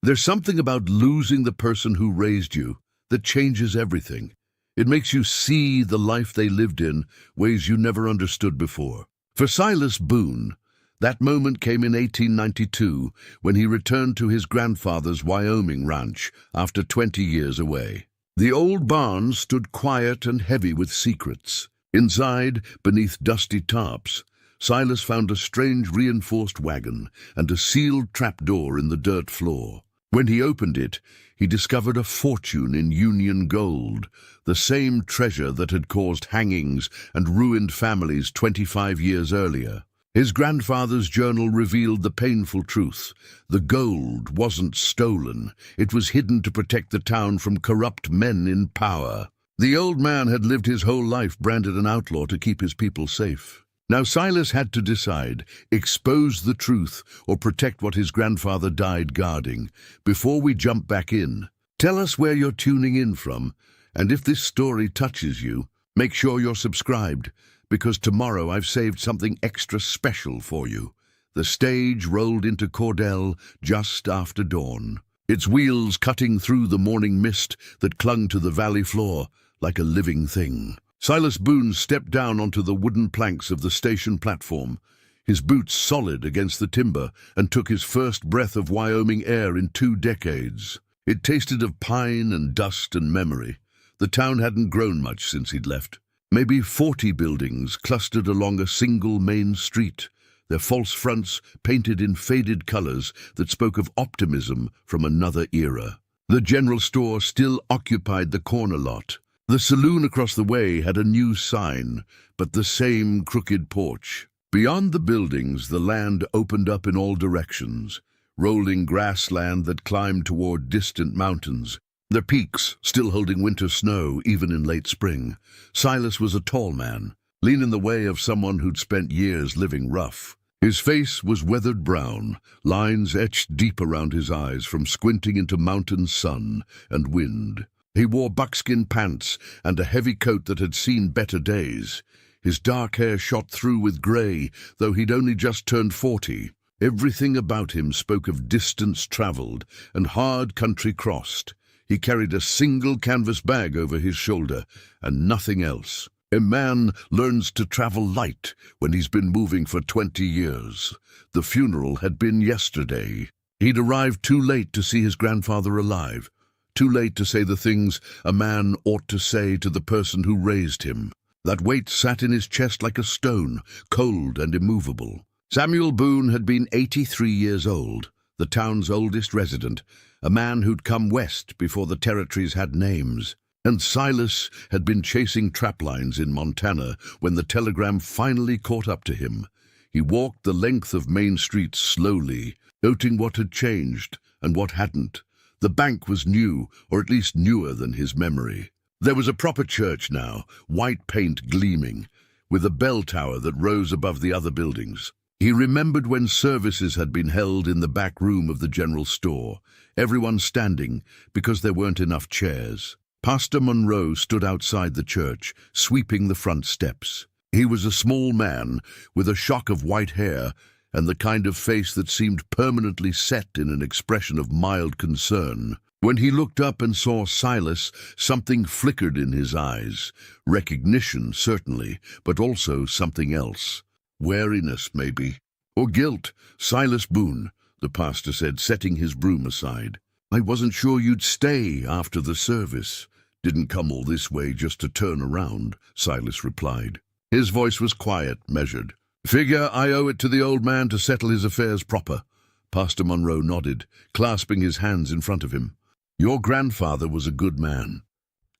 There's something about losing the person who raised you that changes everything. It makes you see the life they lived in ways you never understood before. For Silas Boone, that moment came in 1892 when he returned to his grandfather's Wyoming ranch after 20 years away. The old barn stood quiet and heavy with secrets. Inside, beneath dusty tarps, Silas found a strange reinforced wagon and a sealed trapdoor in the dirt floor. When he opened it, he discovered a fortune in Union gold, the same treasure that had caused hangings and ruined families 25 years earlier. His grandfather's journal revealed the painful truth. The gold wasn't stolen. It was hidden to protect the town from corrupt men in power. The old man had lived his whole life branded an outlaw to keep his people safe. Now Silas had to decide, expose the truth or protect what his grandfather died guarding. Before we jump back in, tell us where you're tuning in from, and if this story touches you, make sure you're subscribed, because tomorrow I've saved something extra special for you. The stage rolled into Cordell just after dawn, its wheels cutting through the morning mist that clung to the valley floor like a living thing. Silas Boone stepped down onto the wooden planks of the station platform, his boots solid against the timber, and took his first breath of Wyoming air in 2 decades. It tasted of pine and dust and memory. The town hadn't grown much since he'd left. Maybe 40 buildings clustered along a single main street, their false fronts painted in faded colors that spoke of optimism from another era. The general store still occupied the corner lot. The saloon across the way had a new sign, but the same crooked porch. Beyond the buildings, the land opened up in all directions, rolling grassland that climbed toward distant mountains, their peaks still holding winter snow even in late spring. Silas was a tall man, lean in the way of someone who'd spent years living rough. His face was weathered brown, lines etched deep around his eyes from squinting into mountain sun and wind. He wore buckskin pants and a heavy coat that had seen better days. His dark hair shot through with grey, though he'd only just turned 40. Everything about him spoke of distance traveled and hard country crossed. He carried a single canvas bag over his shoulder and nothing else. A man learns to travel light when he's been moving for 20 years. The funeral had been yesterday. He'd arrived too late to see his grandfather alive. Too late to say the things a man ought to say to the person who raised him. That weight sat in his chest like a stone, cold and immovable. Samuel Boone had been 83 years old, the town's oldest resident, a man who'd come west before the territories had names. And Silas had been chasing traplines in Montana when the telegram finally caught up to him. He walked the length of Main Street slowly, noting what had changed and what hadn't. The bank was new, or at least newer than his memory. There was a proper church now, white paint gleaming, with a bell tower that rose above the other buildings. He remembered when services had been held in the back room of the general store, everyone standing because there weren't enough chairs. Pastor Monroe stood outside the church, sweeping the front steps. He was a small man with a shock of white hair and the kind of face that seemed permanently set in an expression of mild concern. When he looked up and saw Silas, something flickered in his eyes. Recognition, certainly, but also something else. Wariness, maybe. Or guilt. Silas Boone, the pastor said, setting his broom aside. I wasn't sure you'd stay after the service. Didn't come all this way just to turn around, Silas replied. His voice was quiet, measured. Figure I owe it to the old man to settle his affairs proper. Pastor Monroe nodded, clasping his hands in front of him. Your grandfather was a good man.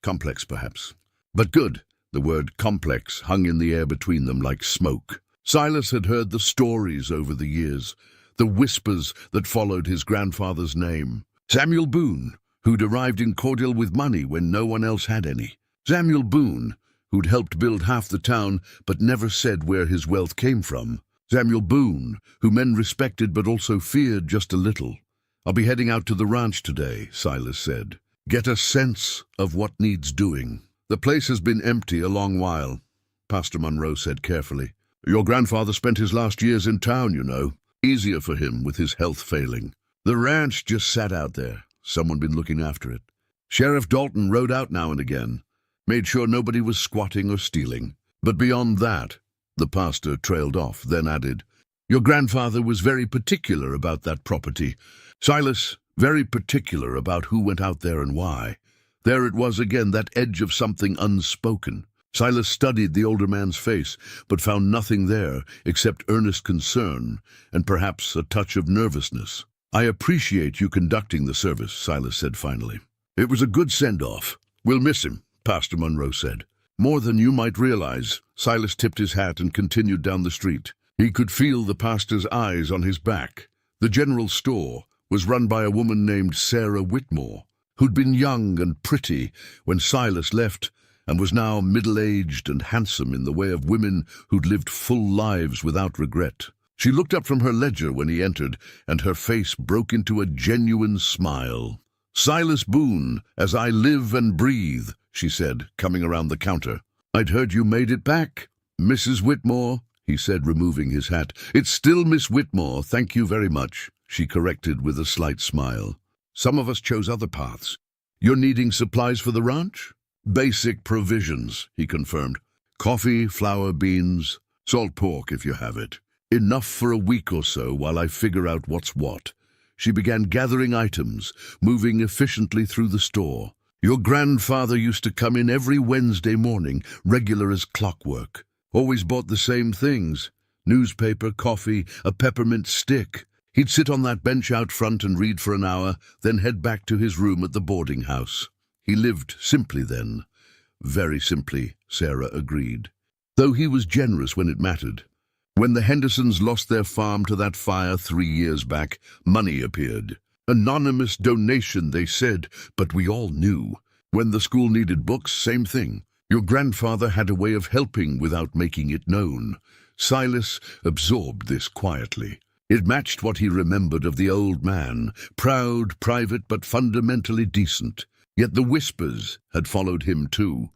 Complex, perhaps. But good. The word complex hung in the air between them like smoke. Silas had heard the stories over the years, the whispers that followed his grandfather's name. Samuel Boone, who'd arrived in Cordell with money when no one else had any. Samuel Boone, who'd helped build half the town but never said where his wealth came from. Samuel Boone, who men respected but also feared just a little. I'll be heading out to the ranch today, Silas said. Get a sense of what needs doing. The place has been empty a long while, Pastor Monroe said carefully. Your grandfather spent his last years in town, you know. Easier for him with his health failing. The ranch just sat out there. Someone been looking after it. Sheriff Dalton rode out now and again, made sure nobody was squatting or stealing. But beyond that, the pastor trailed off, then added, "Your grandfather was very particular about that property. Silas, very particular about who went out there and why." There it was again, that edge of something unspoken. Silas studied the older man's face, but found nothing there except earnest concern and perhaps a touch of nervousness. "I appreciate you conducting the service," Silas said finally. "It was a good send-off. We'll miss him," Pastor Munro said. "More than you might realize." Silas tipped his hat and continued down the street. He could feel the pastor's eyes on his back. The general store was run by a woman named Sarah Whitmore, who'd been young and pretty when Silas left, and was now middle-aged and handsome in the way of women who'd lived full lives without regret. She looked up from her ledger when he entered, and her face broke into a genuine smile. "Silas Boone, as I live and breathe," she said, coming around the counter. "I'd heard you made it back." "Mrs. Whitmore," he said, removing his hat. "It's still Miss Whitmore, thank you very much," she corrected with a slight smile. "Some of us chose other paths. You're needing supplies for the ranch?" "Basic provisions," he confirmed. "Coffee, flour, beans, salt pork if you have it. Enough for a week or so while I figure out what's what." She began gathering items, moving efficiently through the store. "Your grandfather used to come in every Wednesday morning, regular as clockwork. Always bought the same things: newspaper, coffee, a peppermint stick. He'd sit on that bench out front and read for an hour, then head back to his room at the boarding house. He lived simply then." "Very simply," Sarah agreed. "Though he was generous when it mattered. When the Hendersons lost their farm to that fire 3 years back, money appeared. Anonymous donation, they said, but we all knew. When the school needed books, same thing. Your grandfather had a way of helping without making it known." Silas absorbed this quietly. It matched what he remembered of the old man, proud, private, but fundamentally decent. Yet the whispers had followed him too,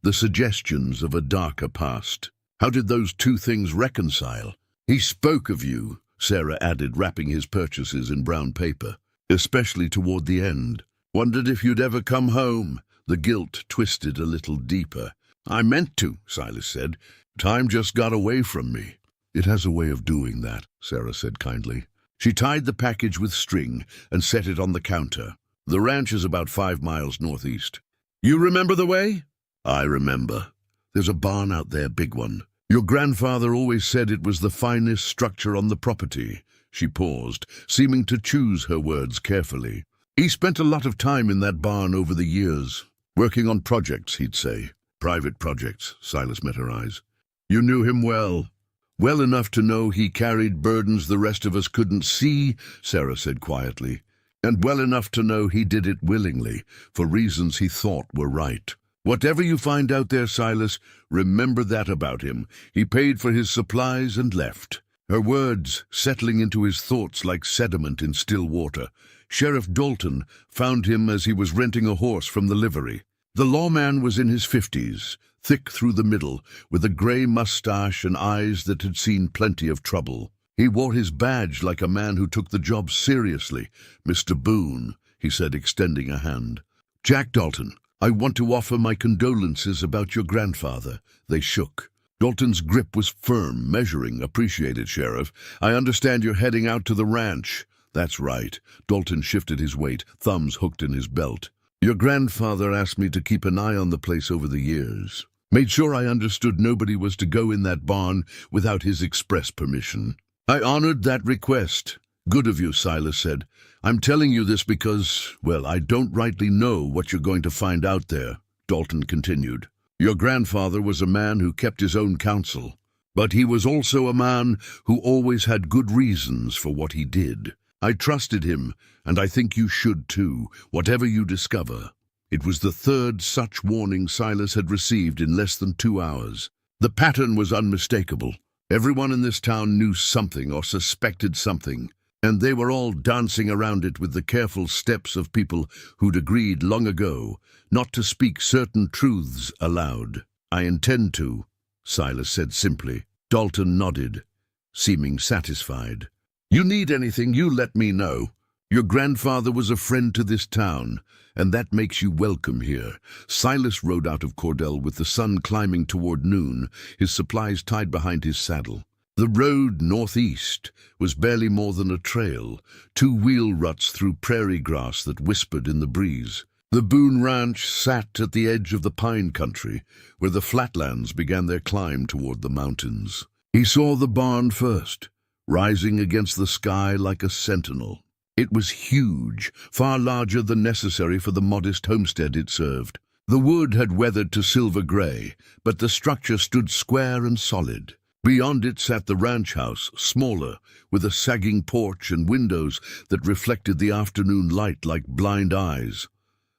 the suggestions of a darker past. How did those two things reconcile? "He spoke of you," Sarah added, wrapping his purchases in brown paper, "especially toward the end. Wondered if you'd ever come home." The guilt twisted a little deeper. "I meant to," Silas said. "Time just got away from me." "It has a way of doing that," Sarah said kindly. She tied the package with string and set it on the counter. "The ranch is about 5 miles northeast." "You remember the way?" "I remember. There's a barn out there, big one. Your grandfather always said it was the finest structure on the property." She paused, seeming to choose her words carefully. "He spent a lot of time in that barn over the years, working on projects, he'd say." "Private projects," Silas met her eyes. "You knew him well." "Well enough to know he carried burdens the rest of us couldn't see," Sarah said quietly. "And well enough to know he did it willingly, for reasons he thought were right. Whatever you find out there, Silas, remember that about him. He paid for his supplies and left." Her words settling into his thoughts like sediment in still water. Sheriff Dalton found him as he was renting a horse from the livery. The lawman was in his 50s, thick through the middle, with a grey mustache and eyes that had seen plenty of trouble. He wore his badge like a man who took the job seriously. "Mr. Boone," he said, extending a hand. "Jack Dalton, I want to offer my condolences about your grandfather." They shook. Dalton's grip was firm, measuring. "Appreciated, Sheriff. I understand you're heading out to the ranch." "That's right." Dalton shifted his weight, thumbs hooked in his belt. "Your grandfather asked me to keep an eye on the place over the years. Made sure I understood nobody was to go in that barn without his express permission. I honored that request." "Good of you," Silas said. "I'm telling you this because, well, I don't rightly know what you're going to find out there." Dalton continued. "Your grandfather was a man who kept his own counsel, but he was also a man who always had good reasons for what he did. I trusted him, and I think you should too, whatever you discover." It was the third such warning Silas had received in less than 2 hours. The pattern was unmistakable. Everyone in this town knew something or suspected something, and they were all dancing around it with the careful steps of people who'd agreed long ago not to speak certain truths aloud. "I intend to," Silas said simply. Dalton nodded, seeming satisfied. "You need anything, you let me know." Your grandfather was a friend to this town, and that makes you welcome here." Silas rode out of Cordell with the sun climbing toward noon, his supplies tied behind his saddle. The road northeast was barely more than a trail, two wheel ruts through prairie grass that whispered in the breeze. The Boone Ranch sat at the edge of the pine country, where the flatlands began their climb toward the mountains. He saw the barn first, rising against the sky like a sentinel. It was huge, far larger than necessary for the modest homestead it served. The wood had weathered to silver gray, but the structure stood square and solid. Beyond it sat the ranch house, smaller, with a sagging porch and windows that reflected the afternoon light like blind eyes.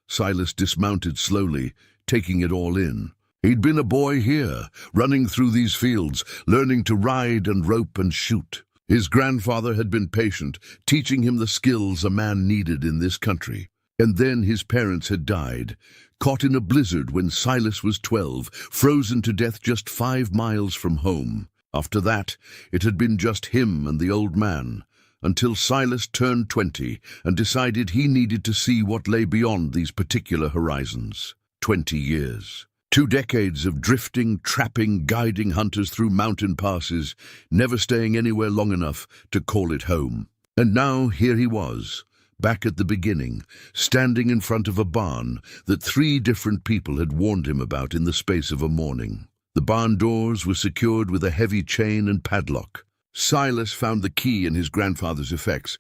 Silas dismounted slowly, taking it all in. He'd been a boy here, running through these fields, learning to ride and rope and shoot. His grandfather had been patient, teaching him the skills a man needed in this country. And then his parents had died, caught in a blizzard when Silas was 12, frozen to death just 5 miles from home. After that, it had been just him and the old man, until Silas turned 20 and decided he needed to see what lay beyond these particular horizons. 20 years. 2 decades of drifting, trapping, guiding hunters through mountain passes, never staying anywhere long enough to call it home. And now here he was, back at the beginning, standing in front of a barn that 3 different people had warned him about in the space of a morning. The barn doors were secured with a heavy chain and padlock. Silas found the key in his grandfather's effects,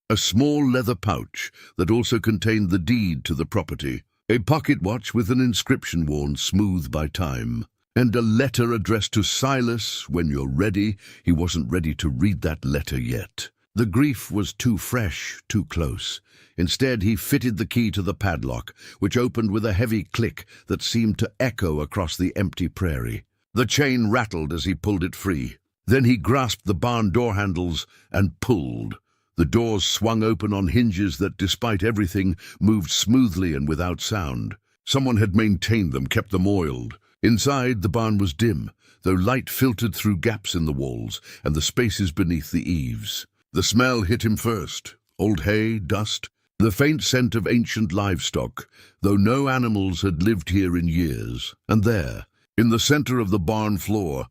a small leather pouch that also contained the deed to the property, a pocket watch with an inscription worn smooth by time, and a letter addressed to Silas. When you're ready, he wasn't ready to read that letter yet. The grief was too fresh, too close. Instead, he fitted the key to the padlock, which opened with a heavy click that seemed to echo across the empty prairie. The chain rattled as he pulled it free. Then he grasped the barn door handles and pulled. The doors swung open on hinges that, despite everything, moved smoothly and without sound. Someone had maintained them, kept them oiled. Inside, the barn was dim, though light filtered through gaps in the walls and the spaces beneath the eaves. The smell hit him first. Old hay, dust, the faint scent of ancient livestock, though no animals had lived here in years. And there, in the center of the barn floor,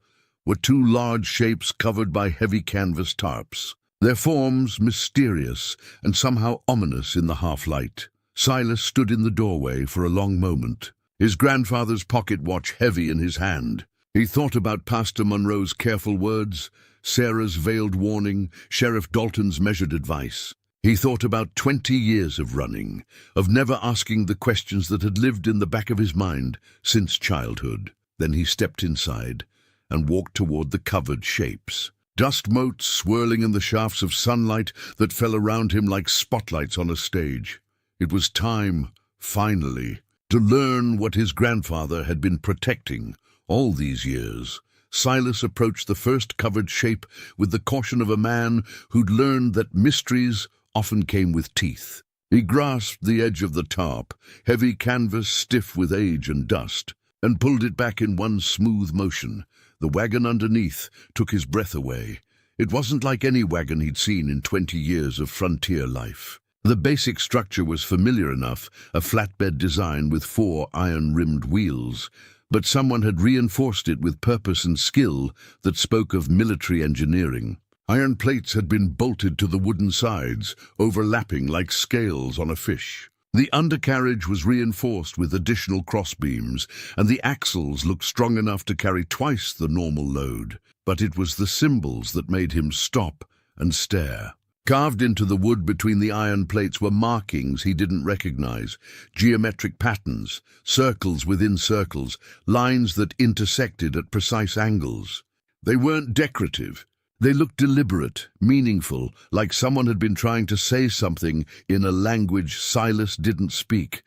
were 2 large shapes covered by heavy canvas tarps, their forms mysterious and somehow ominous in the half-light. Silas stood in the doorway for a long moment, his grandfather's pocket watch heavy in his hand. He thought about Pastor Monroe's careful words, Sarah's veiled warning, Sheriff Dalton's measured advice. He thought about 20 years of running, of never asking the questions that had lived in the back of his mind since childhood. Then he stepped inside and walked toward the covered shapes. Dust motes swirling in the shafts of sunlight that fell around him like spotlights on a stage. It was time, finally, to learn what his grandfather had been protecting all these years. Silas approached the first covered shape with the caution of a man who'd learned that mysteries often came with teeth. He grasped the edge of the tarp, heavy canvas stiff with age and dust, and pulled it back in one smooth motion. The wagon underneath took his breath away. It wasn't like any wagon he'd seen in 20 years of frontier life. The basic structure was familiar enough, a flatbed design with 4 iron-rimmed wheels, but someone had reinforced it with purpose and skill that spoke of military engineering. Iron plates had been bolted to the wooden sides, overlapping like scales on a fish. The undercarriage was reinforced with additional crossbeams, and the axles looked strong enough to carry twice the normal load. But it was the symbols that made him stop and stare. Carved into the wood between the iron plates were markings he didn't recognize, geometric patterns, circles within circles, lines that intersected at precise angles. They weren't decorative. They looked deliberate, meaningful, like someone had been trying to say something in a language Silas didn't speak.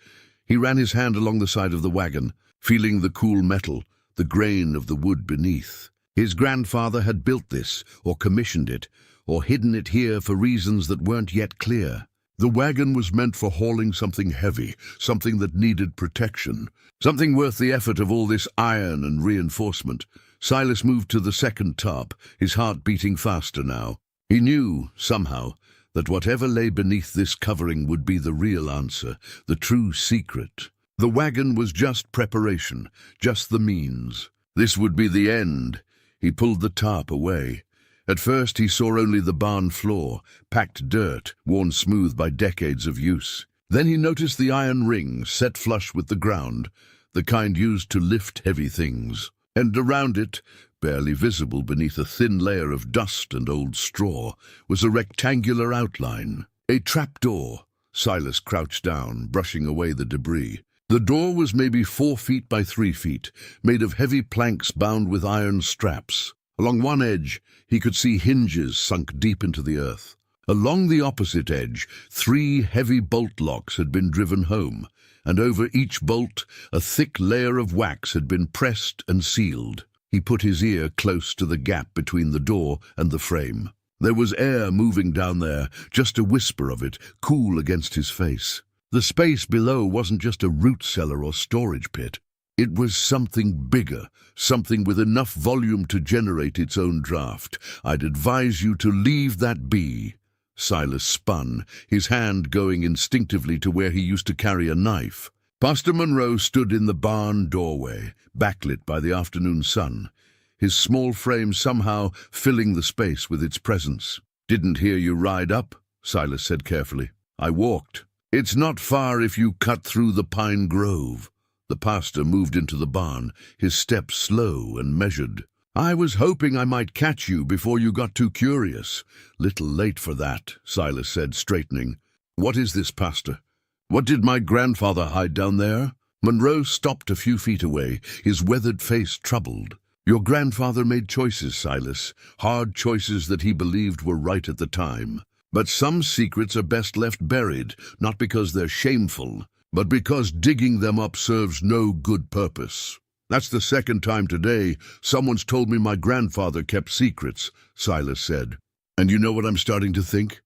He ran his hand along the side of the wagon, feeling the cool metal, the grain of the wood beneath. His grandfather had built this, or commissioned it, or hidden it here for reasons that weren't yet clear. The wagon was meant for hauling something heavy, something that needed protection, something worth the effort of all this iron and reinforcement. Silas moved to the second tarp, his heart beating faster now. He knew, somehow, that whatever lay beneath this covering would be the real answer, the true secret. The wagon was just preparation, just the means. This would be the end. He pulled the tarp away. At first he saw only the barn floor, packed dirt, worn smooth by decades of use. Then he noticed the iron ring set flush with the ground, the kind used to lift heavy things. And around it, barely visible beneath a thin layer of dust and old straw, was a rectangular outline. A trapdoor. Silas crouched down, brushing away the debris. The door was maybe 4 feet by 3 feet, made of heavy planks bound with iron straps. Along one edge, he could see hinges sunk deep into the earth. Along the opposite edge, 3 heavy bolt locks had been driven home, and over each bolt a thick layer of wax had been pressed and sealed. He put his ear close to the gap between the door and the frame. There was air moving down there, just a whisper of it, cool against his face. The space below wasn't just a root cellar or storage pit. It was something bigger, something with enough volume to generate its own draft. I'd advise you to leave that be. Silas spun, his hand going instinctively to where he used to carry a knife. Pastor Monroe stood in the barn doorway, backlit by the afternoon sun, his small frame somehow filling the space with its presence. "Didn't hear you ride up," Silas said carefully. "I walked. It's not far if you cut through the pine grove." The pastor moved into the barn, his steps slow and measured. "I was hoping I might catch you before you got too curious." "Little late for that," Silas said, straightening. "What is this, pastor? What did my grandfather hide down there?" Monroe stopped a few feet away, his weathered face troubled. "Your grandfather made choices, Silas, hard choices that he believed were right at the time. But some secrets are best left buried, not because they're shameful, but because digging them up serves no good purpose." "That's the second time today someone's told me my grandfather kept secrets," Silas said. "And you know what I'm starting to think?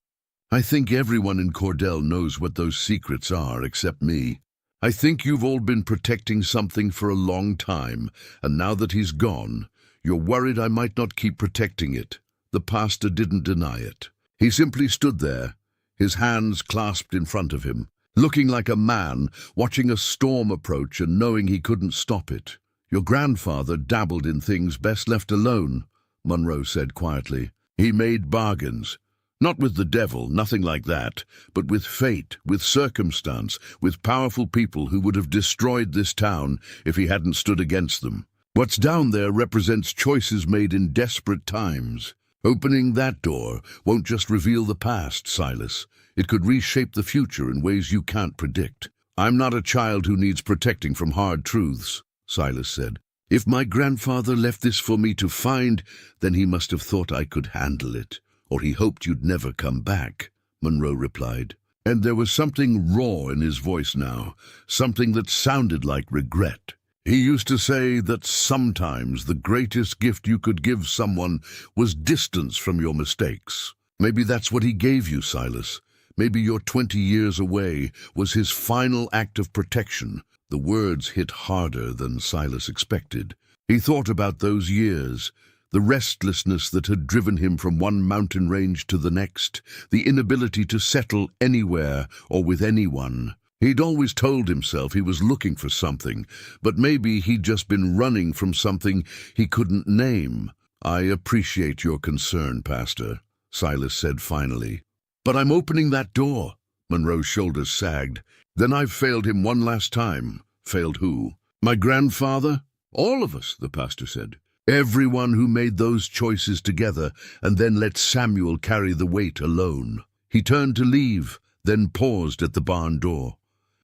I think everyone in Cordell knows what those secrets are, except me. I think you've all been protecting something for a long time, and now that he's gone, you're worried I might not keep protecting it." The pastor didn't deny it. He simply stood there, his hands clasped in front of him, looking like a man watching a storm approach and knowing he couldn't stop it. "Your grandfather dabbled in things best left alone," Monroe said quietly. "He made bargains. Not with the devil, nothing like that, but with fate, with circumstance, with powerful people who would have destroyed this town if he hadn't stood against them. What's down there represents choices made in desperate times. Opening that door won't just reveal the past, Silas. It could reshape the future in ways you can't predict. I'm not a child who needs protecting from hard truths," Silas said. "If my grandfather left this for me to find, then he must have thought I could handle it, or he hoped you'd never come back," Monroe replied. And there was something raw in his voice now, something that sounded like regret. "He used to say that sometimes the greatest gift you could give someone was distance from your mistakes. Maybe that's what he gave you, Silas. Maybe your 20 years away was his final act of protection." The words hit harder than Silas expected. He thought about those years, the restlessness that had driven him from one mountain range to the next, the inability to settle anywhere or with anyone. He'd always told himself he was looking for something, but maybe he'd just been running from something he couldn't name. "I appreciate your concern, Pastor," Silas said finally. "But I'm opening that door." Monroe's shoulders sagged. "Then I've failed him one last time." "Failed who?" "My grandfather." "All of us," the pastor said. "Everyone who made those choices together and then let Samuel carry the weight alone." He turned to leave, then paused at the barn door.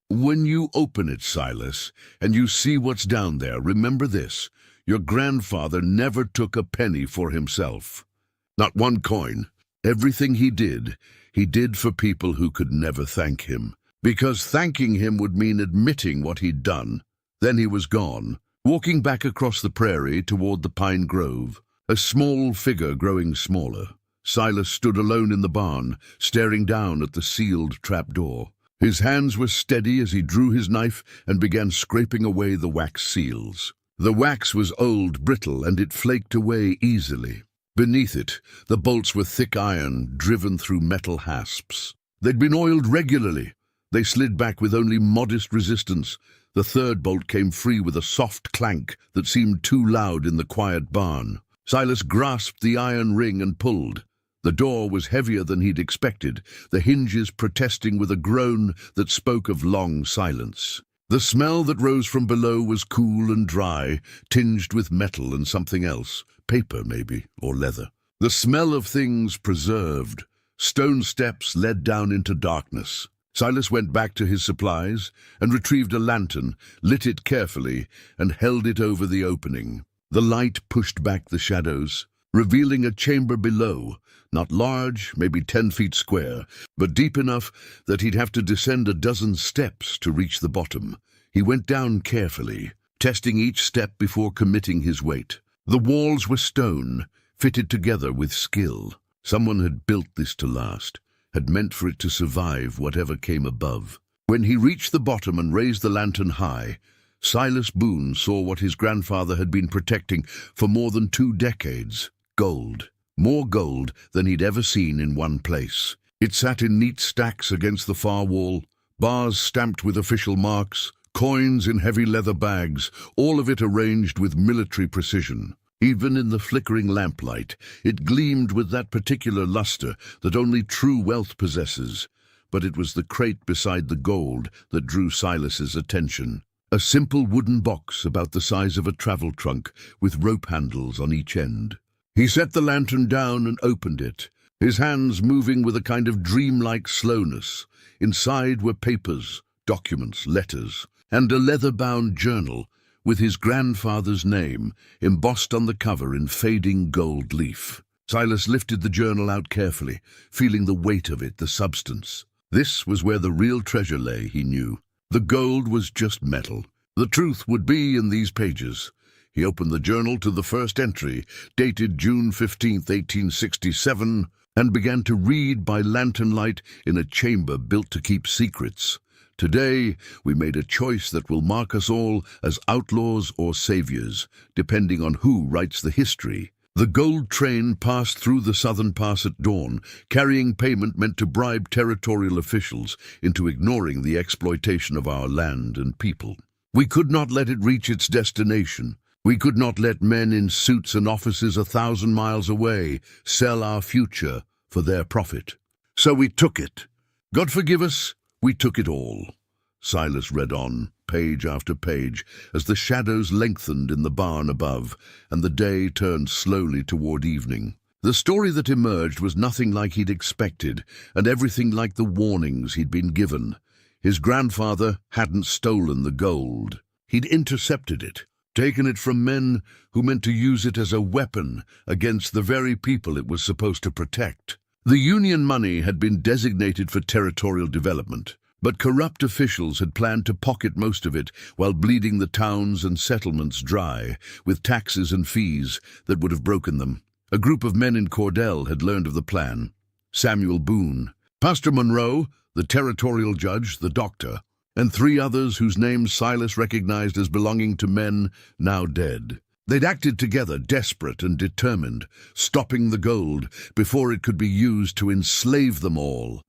"When you open it, Silas, and you see what's down there, remember this. Your grandfather never took a penny for himself. Not one coin. Everything he did for people who could never thank him. Because thanking him would mean admitting what he'd done. Then he was gone, walking back across the prairie toward the pine grove, a small figure growing smaller. Silas stood alone in the barn, staring down at the sealed trapdoor. His hands were steady as he drew his knife and began scraping away the wax seals. The wax was old, brittle, and it flaked away easily. Beneath it, the bolts were thick iron, driven through metal hasps. They'd been oiled regularly. They slid back with only modest resistance. The third bolt came free with a soft clank that seemed too loud in the quiet barn. Silas grasped the iron ring and pulled. The door was heavier than he'd expected, the hinges protesting with a groan that spoke of long silence. The smell that rose from below was cool and dry, tinged with metal and something else, paper maybe, or leather. The smell of things preserved. Stone steps led down into darkness. Silas went back to his supplies and retrieved a lantern, lit it carefully, and held it over the opening. The light pushed back the shadows, revealing a chamber below, not large, maybe 10 feet square, but deep enough that he'd have to descend a dozen steps to reach the bottom. He went down carefully, testing each step before committing his weight. The walls were stone, fitted together with skill. Someone had built this to last, had meant for it to survive whatever came above. When he reached the bottom and raised the lantern high, Silas Boone saw what his grandfather had been protecting for more than 2 decades. Gold. More gold than he'd ever seen in one place. It sat in neat stacks against the far wall, bars stamped with official marks, coins in heavy leather bags, all of it arranged with military precision. Even in the flickering lamplight, it gleamed with that particular luster that only true wealth possesses. But it was the crate beside the gold that drew Silas's attention. A simple wooden box about the size of a travel trunk, with rope handles on each end. He set the lantern down and opened it, his hands moving with a kind of dreamlike slowness. Inside were papers, documents, letters, and a leather-bound journal with his grandfather's name embossed on the cover in fading gold leaf. Silas lifted the journal out carefully, feeling the weight of it, the substance. This was where the real treasure lay, he knew. The gold was just metal. The truth would be in these pages. He opened the journal to the first entry, dated June 15, 1867, and began to read by lantern light in a chamber built to keep secrets. Today, we made a choice that will mark us all as outlaws or saviors, depending on who writes the history. The gold train passed through the southern pass at dawn, carrying payment meant to bribe territorial officials into ignoring the exploitation of our land and people. We could not let it reach its destination. We could not let men in suits and offices 1,000 miles away sell our future for their profit. So we took it. God forgive us, we took it all. Silas read on, page after page, as the shadows lengthened in the barn above, and the day turned slowly toward evening. The story that emerged was nothing like he'd expected, and everything like the warnings he'd been given. His grandfather hadn't stolen the gold. He'd intercepted it, taken it from men who meant to use it as a weapon against the very people it was supposed to protect. The Union money had been designated for territorial development, but corrupt officials had planned to pocket most of it while bleeding the towns and settlements dry with taxes and fees that would have broken them. A group of men in Cordell had learned of the plan. Samuel Boone, Pastor Monroe, the territorial judge, the doctor, and 3 others whose names Silas recognized as belonging to men now dead. They'd acted together, desperate and determined, stopping the gold before it could be used to enslave them all.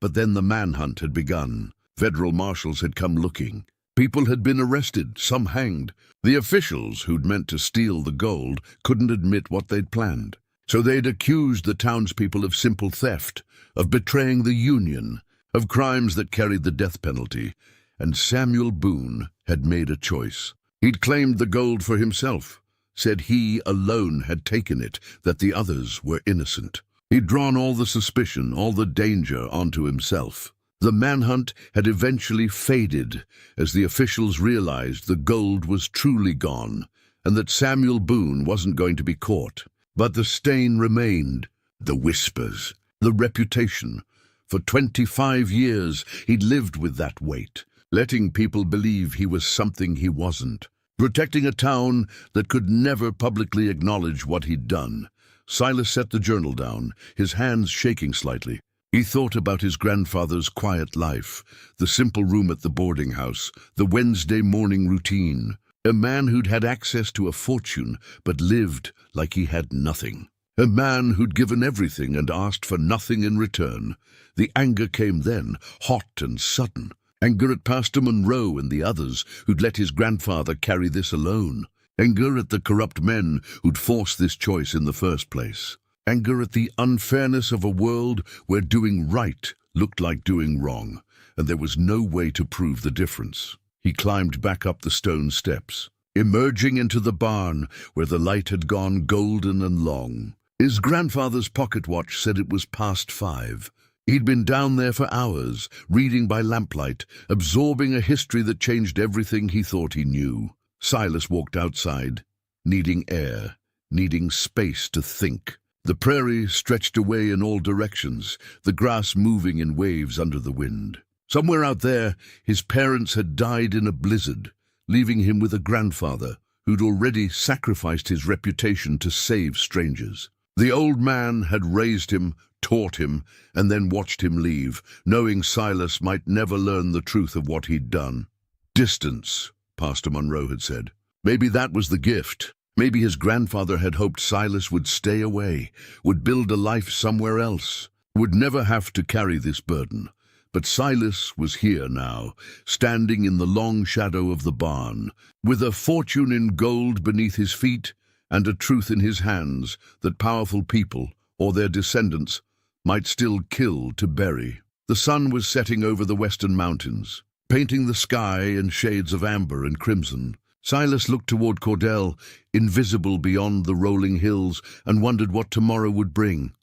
But then the manhunt had begun. Federal marshals had come looking. People had been arrested, some hanged. The officials who'd meant to steal the gold couldn't admit what they'd planned. So they'd accused the townspeople of simple theft, of betraying the Union, of crimes that carried the death penalty. And Samuel Boone had made a choice. He'd claimed the gold for himself, said he alone had taken it, that the others were innocent. He'd drawn all the suspicion, all the danger onto himself. The manhunt had eventually faded as the officials realized the gold was truly gone and that Samuel Boone wasn't going to be caught. But the stain remained, the whispers, the reputation. For 25 years he'd lived with that weight, letting people believe he was something he wasn't, protecting a town that could never publicly acknowledge what he'd done. Silas set the journal down, his hands shaking slightly. He thought about his grandfather's quiet life, the simple room at the boarding house, the Wednesday morning routine. A man who'd had access to a fortune but lived like he had nothing. A man who'd given everything and asked for nothing in return. The anger came then, hot and sudden. Anger at Pastor Monroe and the others who'd let his grandfather carry this alone. Anger at the corrupt men who'd forced this choice in the first place. Anger at the unfairness of a world where doing right looked like doing wrong, and there was no way to prove the difference. He climbed back up the stone steps, emerging into the barn where the light had gone golden and long. His grandfather's pocket watch said it was past 5. He'd been down there for hours, reading by lamplight, absorbing a history that changed everything he thought he knew. Silas walked outside, needing air, needing space to think. The prairie stretched away in all directions, the grass moving in waves under the wind. Somewhere out there, his parents had died in a blizzard, leaving him with a grandfather who'd already sacrificed his reputation to save strangers. The old man had raised him, taught him, and then watched him leave, knowing Silas might never learn the truth of what he'd done. Distance, Pastor Monroe had said. Maybe that was the gift. Maybe his grandfather had hoped Silas would stay away, would build a life somewhere else, would never have to carry this burden. But Silas was here now, standing in the long shadow of the barn, with a fortune in gold beneath his feet and a truth in his hands that powerful people, or their descendants, might still kill to bury. The sun was setting over the western mountains, painting the sky in shades of amber and crimson. Silas looked toward Cordell, invisible beyond the rolling hills, and wondered what tomorrow would bring.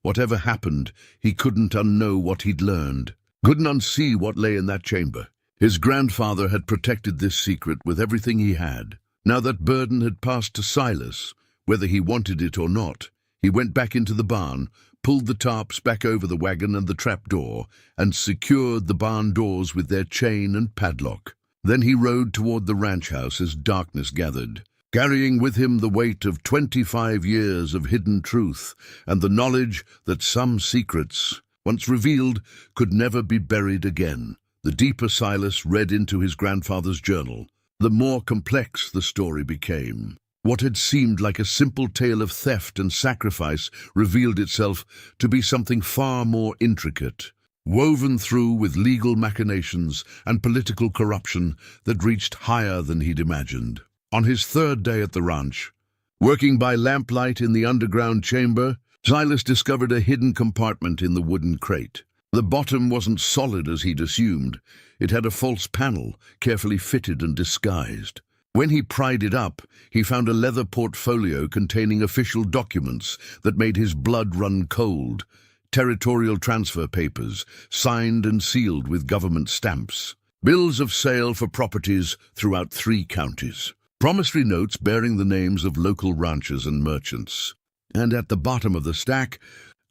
Whatever happened, he couldn't unknow what he'd learned, couldn't unsee what lay in that chamber. His grandfather had protected this secret with everything he had. Now that burden had passed to Silas, whether he wanted it or not. He went back into the barn, pulled the tarps back over the wagon and the trapdoor, and secured the barn doors with their chain and padlock. Then he rode toward the ranch house as darkness gathered, carrying with him the weight of 25 years of hidden truth and the knowledge that some secrets, once revealed, could never be buried again. The deeper Silas read into his grandfather's journal, the more complex the story became. What had seemed like a simple tale of theft and sacrifice revealed itself to be something far more intricate, woven through with legal machinations and political corruption that reached higher than he'd imagined. On his 3rd day at the ranch, working by lamplight in the underground chamber, Silas discovered a hidden compartment in the wooden crate. The bottom wasn't solid as he'd assumed. It had a false panel, carefully fitted and disguised. When he pried it up, he found a leather portfolio containing official documents that made his blood run cold. Territorial transfer papers, signed and sealed with government stamps. Bills of sale for properties throughout 3 counties. Promissory notes bearing the names of local ranchers and merchants. And at the bottom of the stack,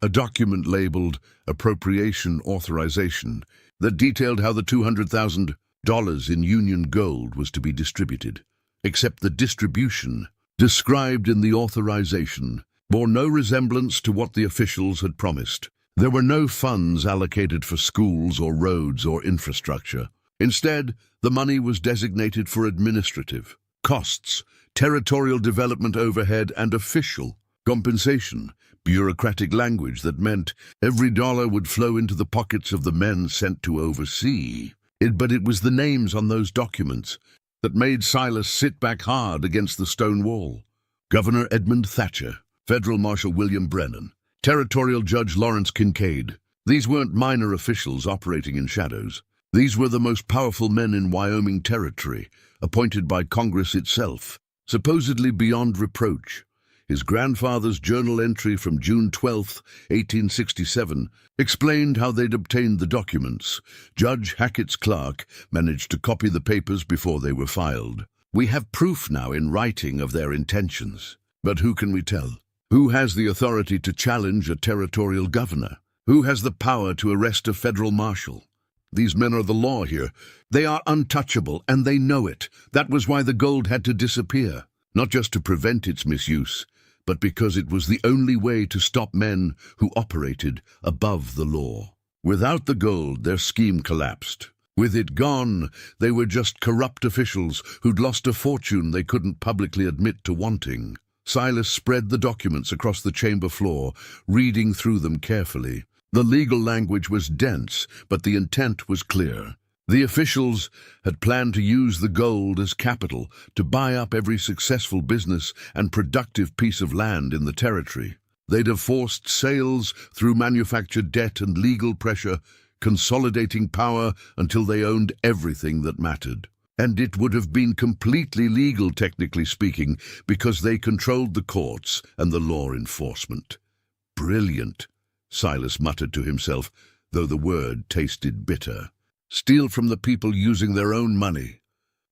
a document labeled Appropriation Authorization that detailed how the $200,000 in Union gold was to be distributed. Except the distribution, described in the authorization, bore no resemblance to what the officials had promised. There were no funds allocated for schools or roads or infrastructure. Instead, the money was designated for administrative costs, territorial development overhead, and official compensation, bureaucratic language that meant every dollar would flow into the pockets of the men sent to oversee. But it was the names on those documents that made Silas sit back hard against the stone wall. Governor Edmund Thatcher, Federal Marshal William Brennan, Territorial Judge Lawrence Kincaid. These weren't minor officials operating in shadows. These were the most powerful men in Wyoming Territory, appointed by Congress itself, supposedly beyond reproach. His grandfather's journal entry from June 12, 1867, explained how they'd obtained the documents. Judge Hackett's clerk managed to copy the papers before they were filed. We have proof now in writing of their intentions. But who can we tell? Who has the authority to challenge a territorial governor? Who has the power to arrest a federal marshal? These men are the law here. They are untouchable, and they know it. That was why the gold had to disappear, not just to prevent its misuse, but because it was the only way to stop men who operated above the law. Without the gold, their scheme collapsed. With it gone, they were just corrupt officials who'd lost a fortune they couldn't publicly admit to wanting. Silas spread the documents across the chamber floor, reading through them carefully. The legal language was dense, but the intent was clear. The officials had planned to use the gold as capital to buy up every successful business and productive piece of land in the territory. They'd have forced sales through manufactured debt and legal pressure, consolidating power until they owned everything that mattered. And it would have been completely legal, technically speaking, because they controlled the courts and the law enforcement. Brilliant, Silas muttered to himself, though the word tasted bitter. Steal from the people using their own money,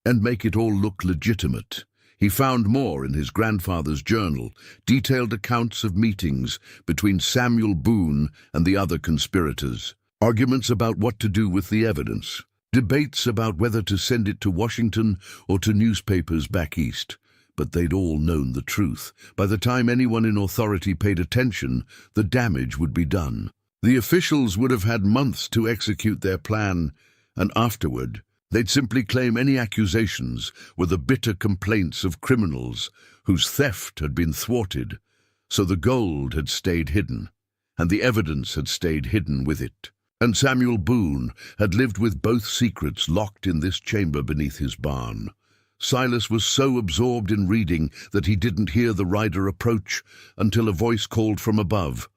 and make it all look legitimate. He found more in his grandfather's journal, detailed accounts of meetings between Samuel Boone and the other conspirators, arguments about what to do with the evidence, debates about whether to send it to Washington or to newspapers back east. But they'd all known the truth. By the time anyone in authority paid attention, the damage would be done. The officials would have had months to execute their plan, and afterward, they'd simply claim any accusations were the bitter complaints of criminals whose theft had been thwarted. So the gold had stayed hidden, and the evidence had stayed hidden with it. And Samuel Boone had lived with both secrets locked in this chamber beneath his barn. Silas was so absorbed in reading that he didn't hear the rider approach until a voice called from above.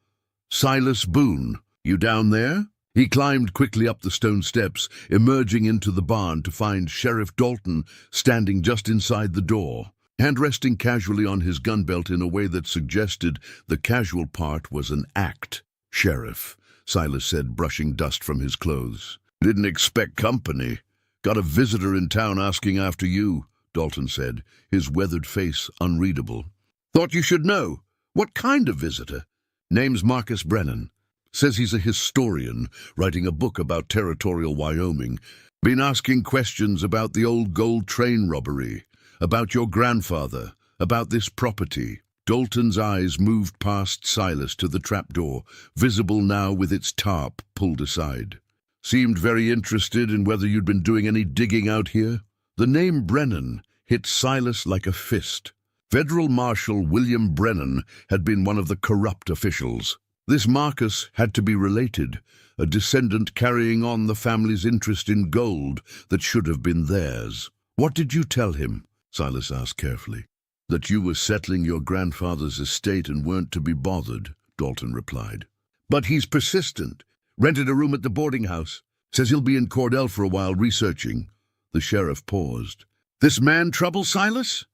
"Silas Boone, you down there?" He climbed quickly up the stone steps, emerging into the barn to find Sheriff Dalton standing just inside the door, hand resting casually on his gun belt in a way that suggested the casual part was an act. "Sheriff," Silas said, brushing dust from his clothes. "Didn't expect company. Got a visitor in town asking after you," Dalton said, his weathered face unreadable. "Thought you should know. What kind of visitor?" "Name's Marcus Brennan. Says he's a historian, writing a book about territorial Wyoming. Been asking questions about the old gold train robbery, about your grandfather, about this property." Dalton's eyes moved past Silas to the trapdoor, visible now with its tarp pulled aside. "Seemed very interested in whether you'd been doing any digging out here." The name Brennan hit Silas like a fist. Federal Marshal William Brennan had been one of the corrupt officials. This Marcus had to be related, a descendant carrying on the family's interest in gold that should have been theirs. "What did you tell him?" Silas asked carefully. "That you were settling your grandfather's estate and weren't to be bothered," Dalton replied. "But he's persistent. Rented a room at the boarding house. Says he'll be in Cordell for a while researching." The sheriff paused. "This man trouble, Silas?"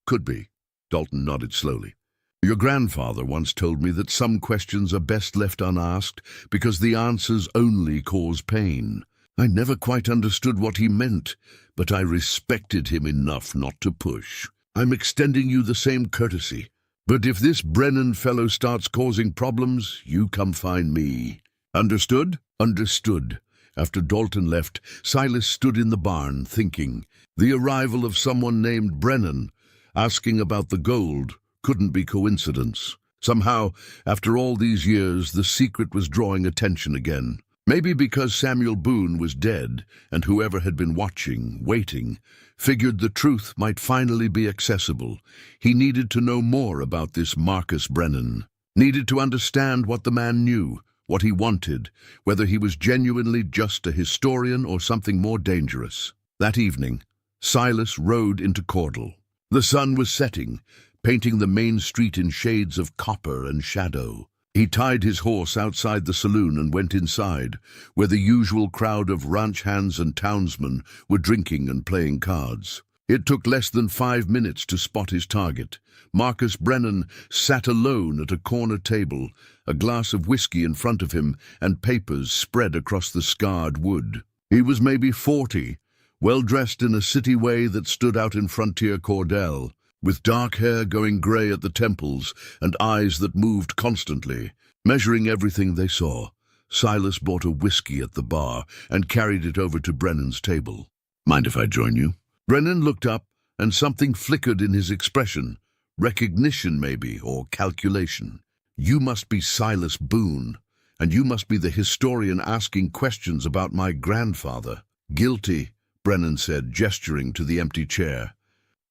"Could be." Dalton nodded slowly. "Your grandfather once told me that some questions are best left unasked because the answers only cause pain. I never quite understood what he meant, but I respected him enough not to push. I'm extending you the same courtesy. But if this Brennan fellow starts causing problems, you come find me." "Understood?" "Understood." After Dalton left, Silas stood in the barn, thinking. The arrival of someone named Brennan, asking about the gold, couldn't be coincidence. Somehow, after all these years, the secret was drawing attention again. Maybe because Samuel Boone was dead, and whoever had been watching, waiting, figured the truth might finally be accessible. He needed to know more about this Marcus Brennan. Needed to understand what the man knew, what he wanted, whether he was genuinely just a historian or something more dangerous. That evening, Silas rode into Cordell. The sun was setting, painting the main street in shades of copper and shadow. He tied his horse outside the saloon and went inside, where the usual crowd of ranch hands and townsmen were drinking and playing cards. It took less than 5 minutes to spot his target. Marcus Brennan sat alone at a corner table, a glass of whiskey in front of him and papers spread across the scarred wood. He was maybe 40, well-dressed in a city way that stood out in frontier Cordell, with dark hair going grey at the temples and eyes that moved constantly, measuring everything they saw. Silas bought a whiskey at the bar and carried it over to Brennan's table. "Mind if I join you?" Brennan looked up, and something flickered in his expression. Recognition, maybe, or calculation. "You must be Silas Boone, and you must be the historian asking questions about my grandfather." "Guilty," Brennan said, gesturing to the empty chair.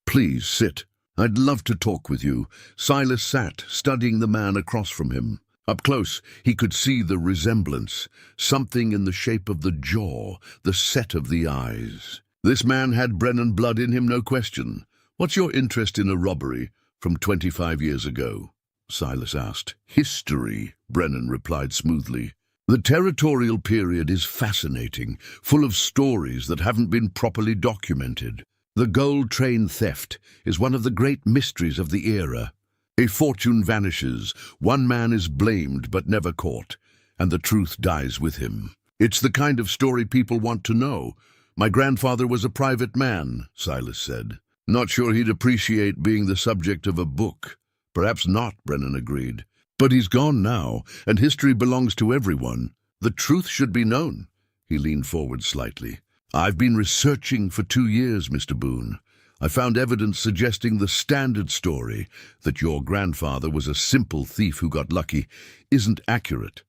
"Please sit. "I'd love to talk with you." Silas sat, studying the man across from him. Up close, he could see the resemblance, something in the shape of the jaw, the set of the eyes. This man had Brennan blood in him, no question. "What's your interest in a robbery from 25 years ago?" Silas asked. "History," Brennan replied smoothly. "The territorial period is fascinating, full of stories that haven't been properly documented. The gold train theft is one of the great mysteries of the era. A fortune vanishes, one man is blamed but never caught, and the truth dies with him. It's the kind of story people want to know. My grandfather was a private man," Silas said. "Not sure he'd appreciate being the subject of a book." "Perhaps not," Brennan agreed. "But he's gone now, and history belongs to everyone. The truth should be known." He leaned forward slightly. "I've been researching for 2 years, Mr. Boone. I found evidence suggesting the standard story, that your grandfather was a simple thief who got lucky, isn't accurate.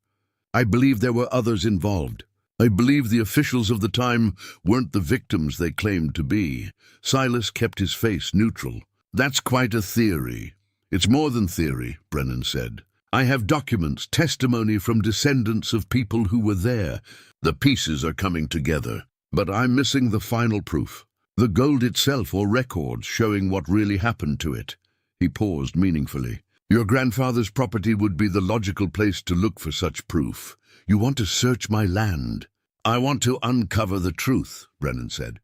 I believe there were others involved. I believe the officials of the time weren't the victims they claimed to be." Silas kept his face neutral. "That's quite a theory." "It's more than theory," Brennan said. "I have documents, testimony from descendants of people who were there. The pieces are coming together. But I'm missing the final proof. The gold itself, or records showing what really happened to it." He paused meaningfully. "Your grandfather's property would be the logical place to look for such proof. You want to search my land?" "I want to uncover the truth," Brennan said.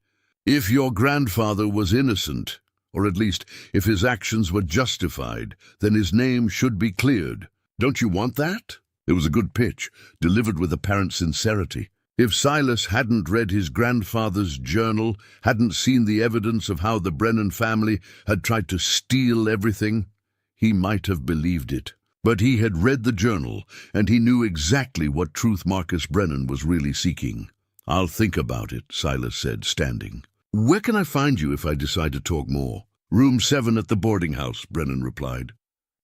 "If your grandfather was innocent, or at least if his actions were justified, then his name should be cleared. Don't you want that?" It was a good pitch, delivered with apparent sincerity. If Silas hadn't read his grandfather's journal, hadn't seen the evidence of how the Brennan family had tried to steal everything, he might have believed it. But he had read the journal, and he knew exactly what truth Marcus Brennan was really seeking. "I'll think about it," Silas said, standing. "Where can I find you if I decide to talk more?" "Room 7 at the boarding house," Brennan replied.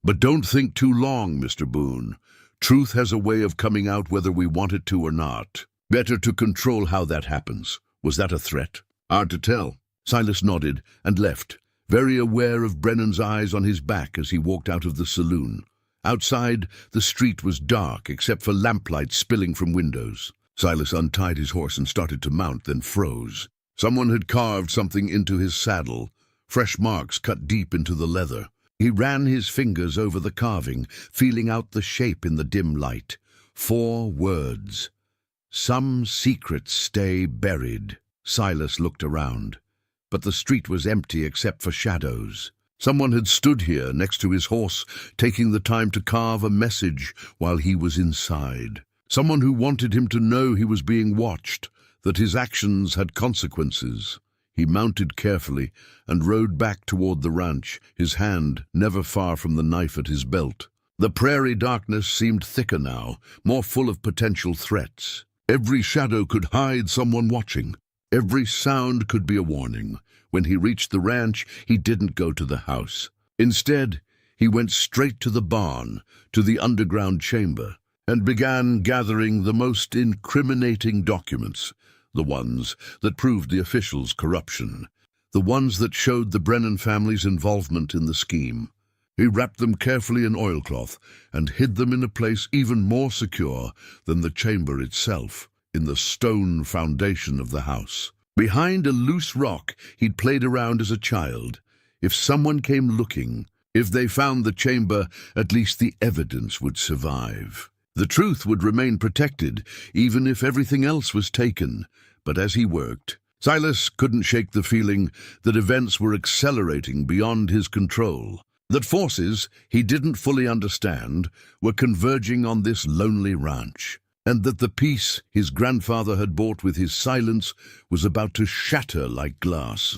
"But don't think too long, Mr. Boone. Truth has a way of coming out whether we want it to or not. Better to control how that happens." "Was that a threat?" "Hard to tell." Silas nodded and left, very aware of Brennan's eyes on his back as he walked out of the saloon. Outside, the street was dark except for lamplight spilling from windows. Silas untied his horse and started to mount, then froze. Someone had carved something into his saddle, fresh marks cut deep into the leather. He ran his fingers over the carving, feeling out the shape in the dim light. 4 words. "Some secrets stay buried." Silas looked around, but the street was empty except for shadows. Someone had stood here next to his horse, taking the time to carve a message while he was inside. Someone who wanted him to know he was being watched, that his actions had consequences. He mounted carefully and rode back toward the ranch, his hand never far from the knife at his belt. The prairie darkness seemed thicker now, more full of potential threats. Every shadow could hide someone watching. Every sound could be a warning. When he reached the ranch, he didn't go to the house. Instead, he went straight to the barn, to the underground chamber, and began gathering the most incriminating documents, the ones that proved the officials' corruption, the ones that showed the Brennan family's involvement in the scheme. He wrapped them carefully in oilcloth and hid them in a place even more secure than the chamber itself, in the stone foundation of the house. Behind a loose rock he'd played around as a child. If someone came looking, if they found the chamber, at least the evidence would survive. The truth would remain protected, even if everything else was taken. But as he worked, Silas couldn't shake the feeling that events were accelerating beyond his control, that forces he didn't fully understand were converging on this lonely ranch, and that the peace his grandfather had bought with his silence was about to shatter like glass.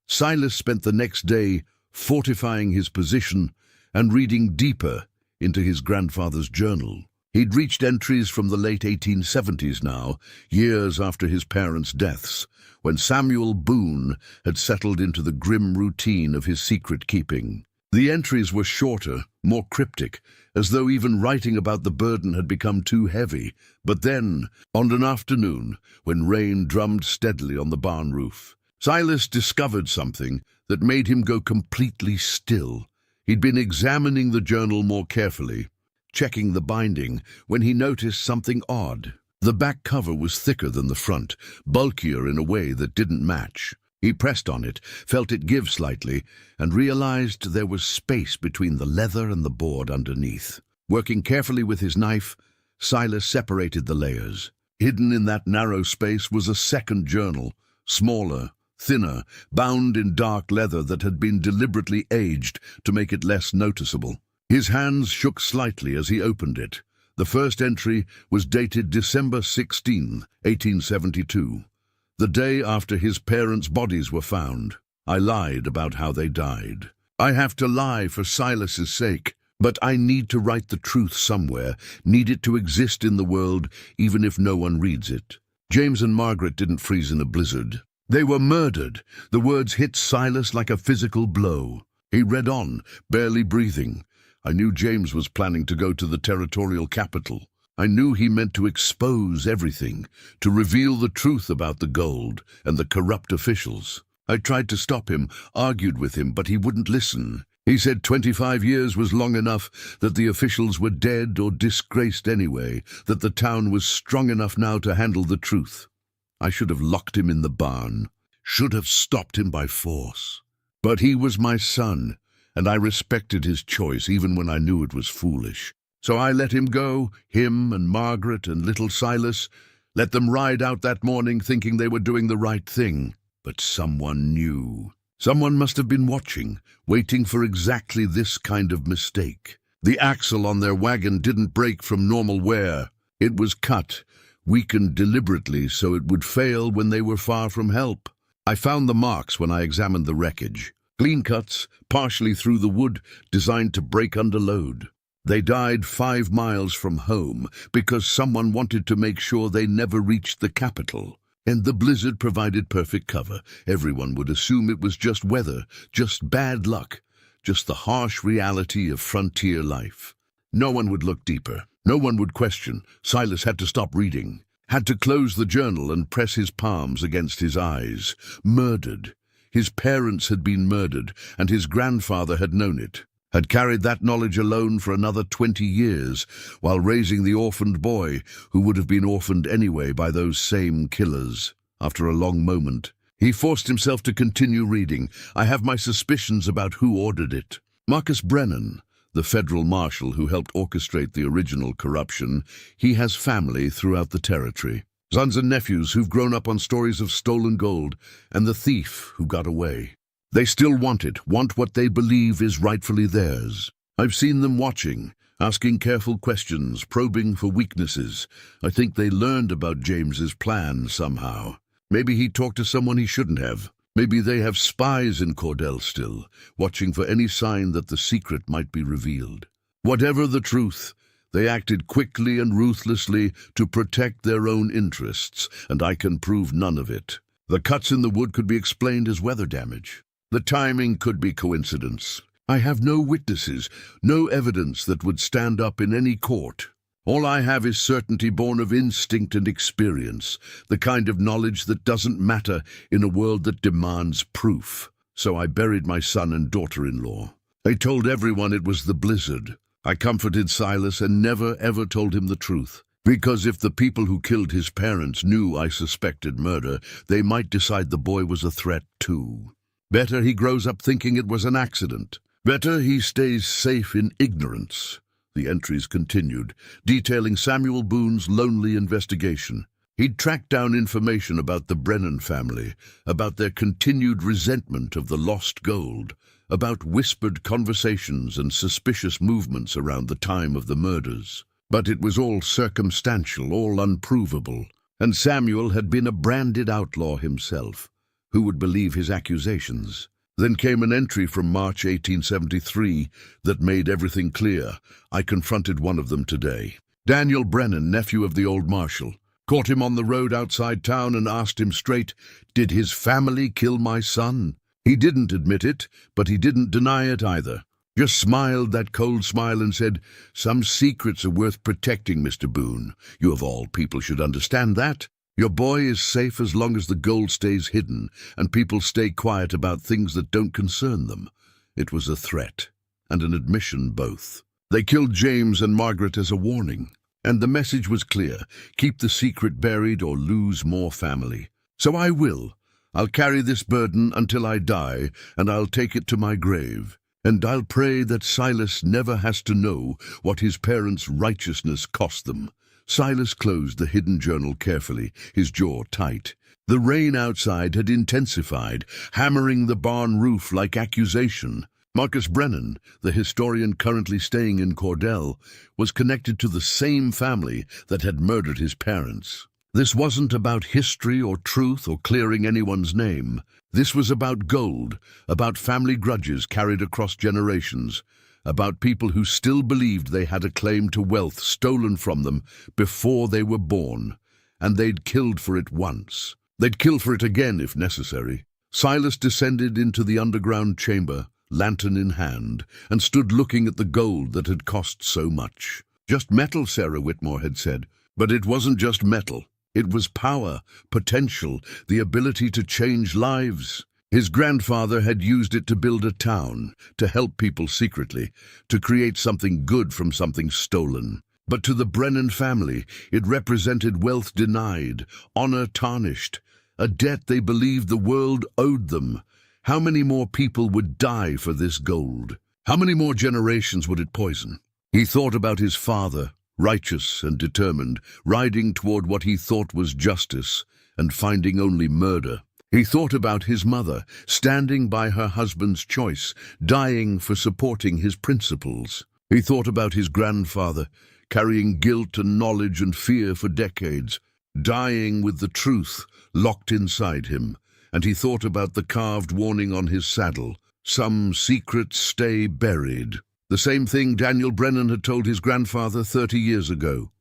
Silas spent the next day fortifying his position and reading deeper into his grandfather's journal. He'd reached entries from the late 1870s now, years after his parents' deaths, when Samuel Boone had settled into the grim routine of his secret-keeping. The entries were shorter, more cryptic, as though even writing about the burden had become too heavy. But then, on an afternoon, when rain drummed steadily on the barn roof, Silas discovered something that made him go completely still. He'd been examining the journal more carefully, checking the binding, when he noticed something odd. The back cover was thicker than the front, bulkier in a way that didn't match. He pressed on it, felt it give slightly, and realized there was space between the leather and the board underneath. Working carefully with his knife, Silas separated the layers. Hidden in that narrow space was a second journal, smaller, thinner, bound in dark leather that had been deliberately aged to make it less noticeable. His hands shook slightly as he opened it. The first entry was dated December 16, 1872, the day after his parents' bodies were found. I lied about how they died. I have to lie for Silas's sake, but I need to write the truth somewhere, need it to exist in the world, even if no one reads it. James and Margaret didn't freeze in a blizzard. They were murdered. The words hit Silas like a physical blow. He read on, barely breathing. I knew James was planning to go to the territorial capital. I knew he meant to expose everything, to reveal the truth about the gold and the corrupt officials. I tried to stop him, argued with him, but he wouldn't listen. He said 25 years was long enough, that the officials were dead or disgraced anyway, that the town was strong enough now to handle the truth. I should have locked him in the barn, should have stopped him by force. But he was my son, and I respected his choice even when I knew it was foolish. So I let him go, him and Margaret and little Silas, let them ride out that morning thinking they were doing the right thing. But someone knew. Someone must have been watching, waiting for exactly this kind of mistake. The axle on their wagon didn't break from normal wear. It was cut, weakened deliberately so it would fail when they were far from help. I found the marks when I examined the wreckage. Clean cuts, partially through the wood, designed to break under load. They died 5 miles from home because someone wanted to make sure they never reached the capital. And the blizzard provided perfect cover. Everyone would assume it was just weather, just bad luck, just the harsh reality of frontier life. No one would look deeper. No one would question. Silas had to stop reading, had to close the journal and press his palms against his eyes. Murdered. His parents had been murdered, and his grandfather had known it, had carried that knowledge alone for another 20 years, while raising the orphaned boy, who would have been orphaned anyway by those same killers. After a long moment, he forced himself to continue reading. I have my suspicions about who ordered it. Marcus Brennan, the federal marshal who helped orchestrate the original corruption, he has family throughout the territory. Sons and nephews who've grown up on stories of stolen gold, and the thief who got away. They still want it, want what they believe is rightfully theirs. I've seen them watching, asking careful questions, probing for weaknesses. I think they learned about James's plan somehow. Maybe he talked to someone he shouldn't have. Maybe they have spies in Cordell still, watching for any sign that the secret might be revealed. Whatever the truth, they acted quickly and ruthlessly to protect their own interests, and I can prove none of it. The cuts in the wood could be explained as weather damage. The timing could be coincidence. I have no witnesses, no evidence that would stand up in any court. All I have is certainty born of instinct and experience, the kind of knowledge that doesn't matter in a world that demands proof. So I buried my son and daughter-in-law. I told everyone it was the blizzard. I comforted Silas and never ever told him the truth. Because if the people who killed his parents knew I suspected murder, they might decide the boy was a threat too. Better he grows up thinking it was an accident. Better he stays safe in ignorance. The entries continued, detailing Samuel Boone's lonely investigation. He'd tracked down information about the Brennan family, about their continued resentment of the lost gold, about whispered conversations and suspicious movements around the time of the murders. But it was all circumstantial, all unprovable, and Samuel had been a branded outlaw himself. Who would believe his accusations? Then came an entry from March 1873 that made everything clear. I confronted one of them today. Daniel Brennan, nephew of the old marshal. Caught him on the road outside town and asked him straight, "Did his family kill my son?" He didn't admit it, but he didn't deny it either. Just smiled that cold smile and said, "Some secrets are worth protecting, Mr. Boone. You of all people should understand that." Your boy is safe as long as the gold stays hidden and people stay quiet about things that don't concern them. It was a threat and an admission both. They killed James and Margaret as a warning, and the message was clear: keep the secret buried or lose more family. So I will. I'll carry this burden until I die, and I'll take it to my grave. And I'll pray that Silas never has to know what his parents' righteousness cost them. Silas closed the hidden journal carefully, his jaw tight. The rain outside had intensified, hammering the barn roof like accusation. Marcus Brennan, the historian currently staying in Cordell, was connected to the same family that had murdered his parents. This wasn't about history or truth or clearing anyone's name. This was about gold, about family grudges carried across generations, about people who still believed they had a claim to wealth stolen from them before they were born, and they'd killed for it once. They'd kill for it again if necessary. Silas descended into the underground chamber, lantern in hand, and stood looking at the gold that had cost so much. Just metal, Sarah Whitmore had said. But it wasn't just metal. It was power, potential, the ability to change lives. His grandfather had used it to build a town, to help people secretly, to create something good from something stolen. But to the Brennan family, it represented wealth denied, honor tarnished, a debt they believed the world owed them. How many more people would die for this gold? How many more generations would it poison? He thought about his father, righteous and determined, riding toward what he thought was justice and finding only murder. He thought about his mother, standing by her husband's choice, dying for supporting his principles. He thought about his grandfather, carrying guilt and knowledge and fear for decades, dying with the truth locked inside him. And he thought about the carved warning on his saddle: some secrets stay buried. The same thing Daniel Brennan had told his grandfather 30 years ago.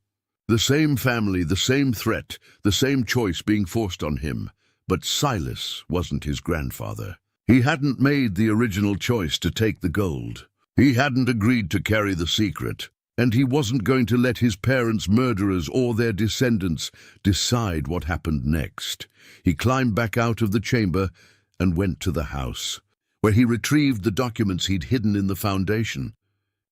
The same family, the same threat, the same choice being forced on him. But Silas wasn't his grandfather. He hadn't made the original choice to take the gold. He hadn't agreed to carry the secret. And he wasn't going to let his parents' murderers or their descendants decide what happened next. He climbed back out of the chamber and went to the house, where he retrieved the documents he'd hidden in the foundation.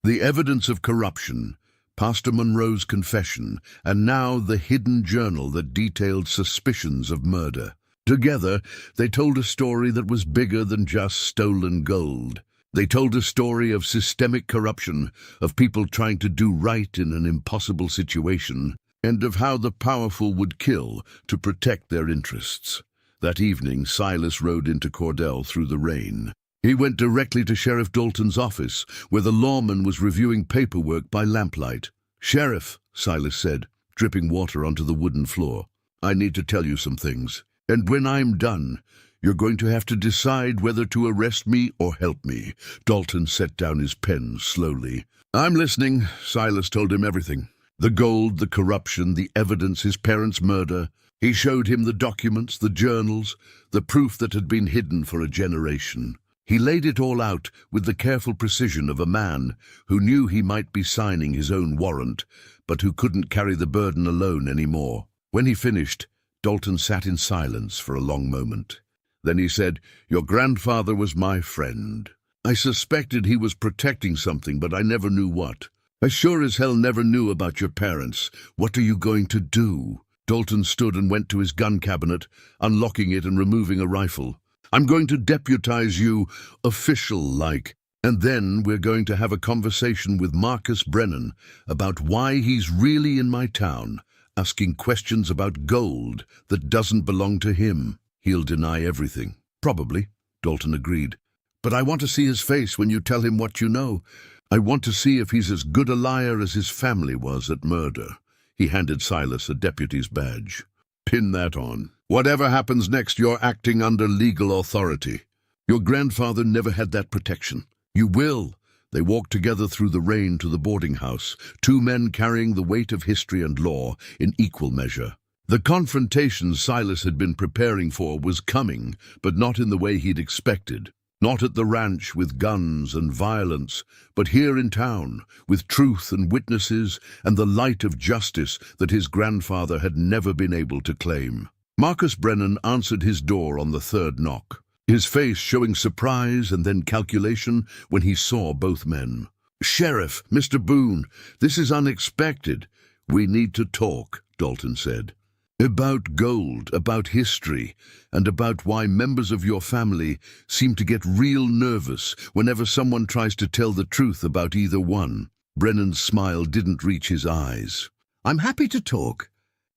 The evidence of corruption, Pastor Monroe's confession, and now the hidden journal that detailed suspicions of murder. Together, they told a story that was bigger than just stolen gold. They told a story of systemic corruption, of people trying to do right in an impossible situation, and of how the powerful would kill to protect their interests. That evening, Silas rode into Cordell through the rain. He went directly to Sheriff Dalton's office, where the lawman was reviewing paperwork by lamplight. "Sheriff," Silas said, dripping water onto the wooden floor, "I need to tell you some things. And when I'm done, you're going to have to decide whether to arrest me or help me." Dalton set down his pen slowly. "I'm listening," Silas told him everything. The gold, the corruption, the evidence, his parents' murder. He showed him the documents, the journals, the proof that had been hidden for a generation. He laid it all out with the careful precision of a man who knew he might be signing his own warrant, but who couldn't carry the burden alone anymore. When he finished, Dalton sat in silence for a long moment. Then he said, "Your grandfather was my friend. I suspected he was protecting something, but I never knew what. I sure as hell never knew about your parents. What are you going to do?" Dalton stood and went to his gun cabinet, unlocking it and removing a rifle. "I'm going to deputize you, official-like, and then we're going to have a conversation with Marcus Brennan about why he's really in my town, asking questions about gold that doesn't belong to him. He'll deny everything." "Probably," Dalton agreed. "But I want to see his face when you tell him what you know. I want to see if he's as good a liar as his family was at murder." He handed Silas a deputy's badge. "Pin that on. Whatever happens next, you're acting under legal authority. Your grandfather never had that protection. You will." They walked together through the rain to the boarding house, two men carrying the weight of history and law in equal measure. The confrontation Silas had been preparing for was coming, but not in the way he'd expected. Not at the ranch with guns and violence, but here in town, with truth and witnesses and the light of justice that his grandfather had never been able to claim. Marcus Brennan answered his door on the third knock, his face showing surprise and then calculation when he saw both men. "Sheriff, Mr. Boone, this is unexpected. We need to talk," Dalton said. "About gold, about history, and about why members of your family seem to get real nervous whenever someone tries to tell the truth about either one." Brennan's smile didn't reach his eyes. "I'm happy to talk,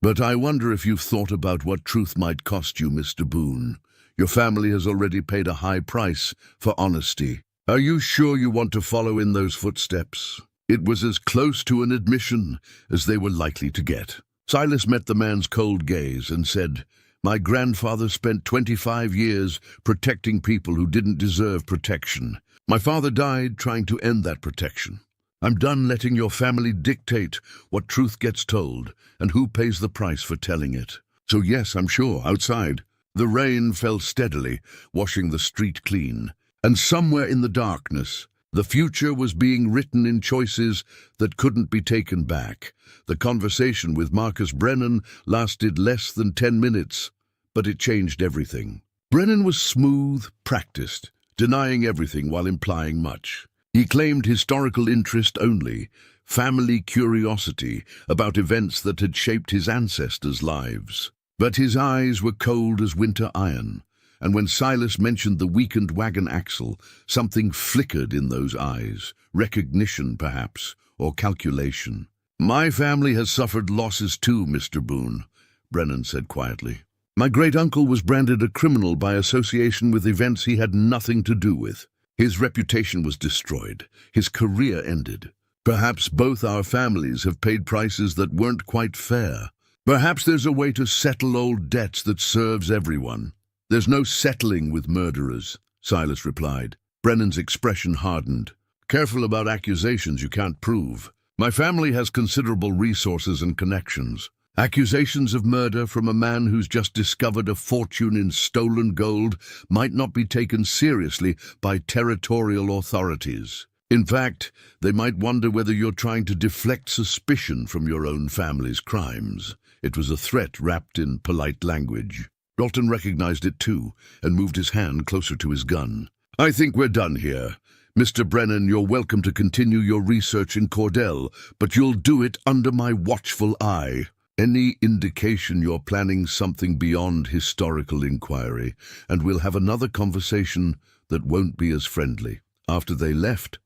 but I wonder if you've thought about what truth might cost you, Mr. Boone. Your family has already paid a high price for honesty. Are you sure you want to follow in those footsteps?" It was as close to an admission as they were likely to get. Silas met the man's cold gaze and said, "My grandfather spent 25 years protecting people who didn't deserve protection. My father died trying to end that protection. I'm done letting your family dictate what truth gets told and who pays the price for telling it. So yes, I'm sure, outside." The rain fell steadily, washing the street clean. And somewhere in the darkness, the future was being written in choices that couldn't be taken back. The conversation with Marcus Brennan lasted less than 10 minutes, but it changed everything. Brennan was smooth, practiced, denying everything while implying much. He claimed historical interest only, family curiosity about events that had shaped his ancestors' lives. But his eyes were cold as winter iron, and when Silas mentioned the weakened wagon axle, something flickered in those eyes, recognition perhaps, or calculation. "My family has suffered losses too, Mr. Boone," Brennan said quietly. "My great-uncle was branded a criminal by association with events he had nothing to do with. His reputation was destroyed, his career ended. Perhaps both our families have paid prices that weren't quite fair. Perhaps there's a way to settle old debts that serves everyone." "There's no settling with murderers," Silas replied. Brennan's expression hardened. "Careful about accusations you can't prove. My family has considerable resources and connections. Accusations of murder from a man who's just discovered a fortune in stolen gold might not be taken seriously by territorial authorities. In fact, they might wonder whether you're trying to deflect suspicion from your own family's crimes." It was a threat wrapped in polite language. Dalton recognized it too, and moved his hand closer to his gun. "I think we're done here. Mr. Brennan, you're welcome to continue your research in Cordell, but you'll do it under my watchful eye. Any indication you're planning something beyond historical inquiry, and we'll have another conversation that won't be as friendly." After they left,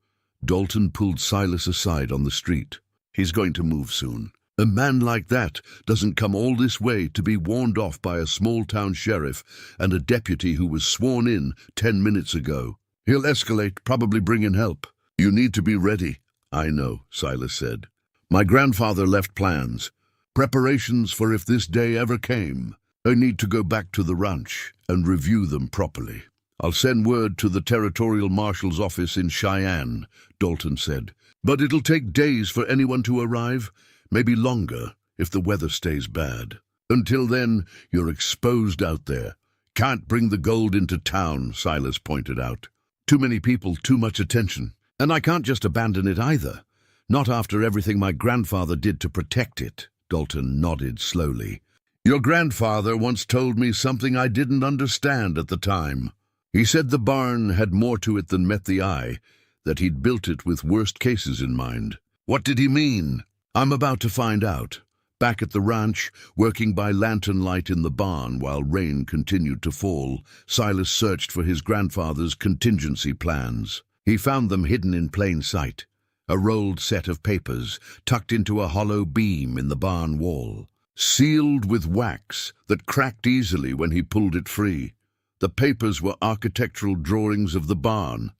Dalton pulled Silas aside on the street. "He's going to move soon. A man like that doesn't come all this way to be warned off by a small-town sheriff and a deputy who was sworn in 10 minutes ago. He'll escalate, probably bring in help. You need to be ready." "I know," Silas said. "My grandfather left plans, preparations for if this day ever came. I need to go back to the ranch and review them properly." "I'll send word to the territorial marshal's office in Cheyenne," Dalton said. "But it'll take days for anyone to arrive. Maybe longer, if the weather stays bad. Until then, you're exposed out there. Can't bring the gold into town," Silas pointed out. "Too many people, too much attention. And I can't just abandon it either. Not after everything my grandfather did to protect it." Dalton nodded slowly. "Your grandfather once told me something I didn't understand at the time. He said the barn had more to it than met the eye, that he'd built it with worst cases in mind." "What did he mean?" "I'm about to find out." Back at the ranch, working by lantern light in the barn while rain continued to fall, Silas searched for his grandfather's contingency plans. He found them hidden in plain sight, a rolled set of papers tucked into a hollow beam in the barn wall, sealed with wax that cracked easily when he pulled it free. The papers were architectural drawings of the barn,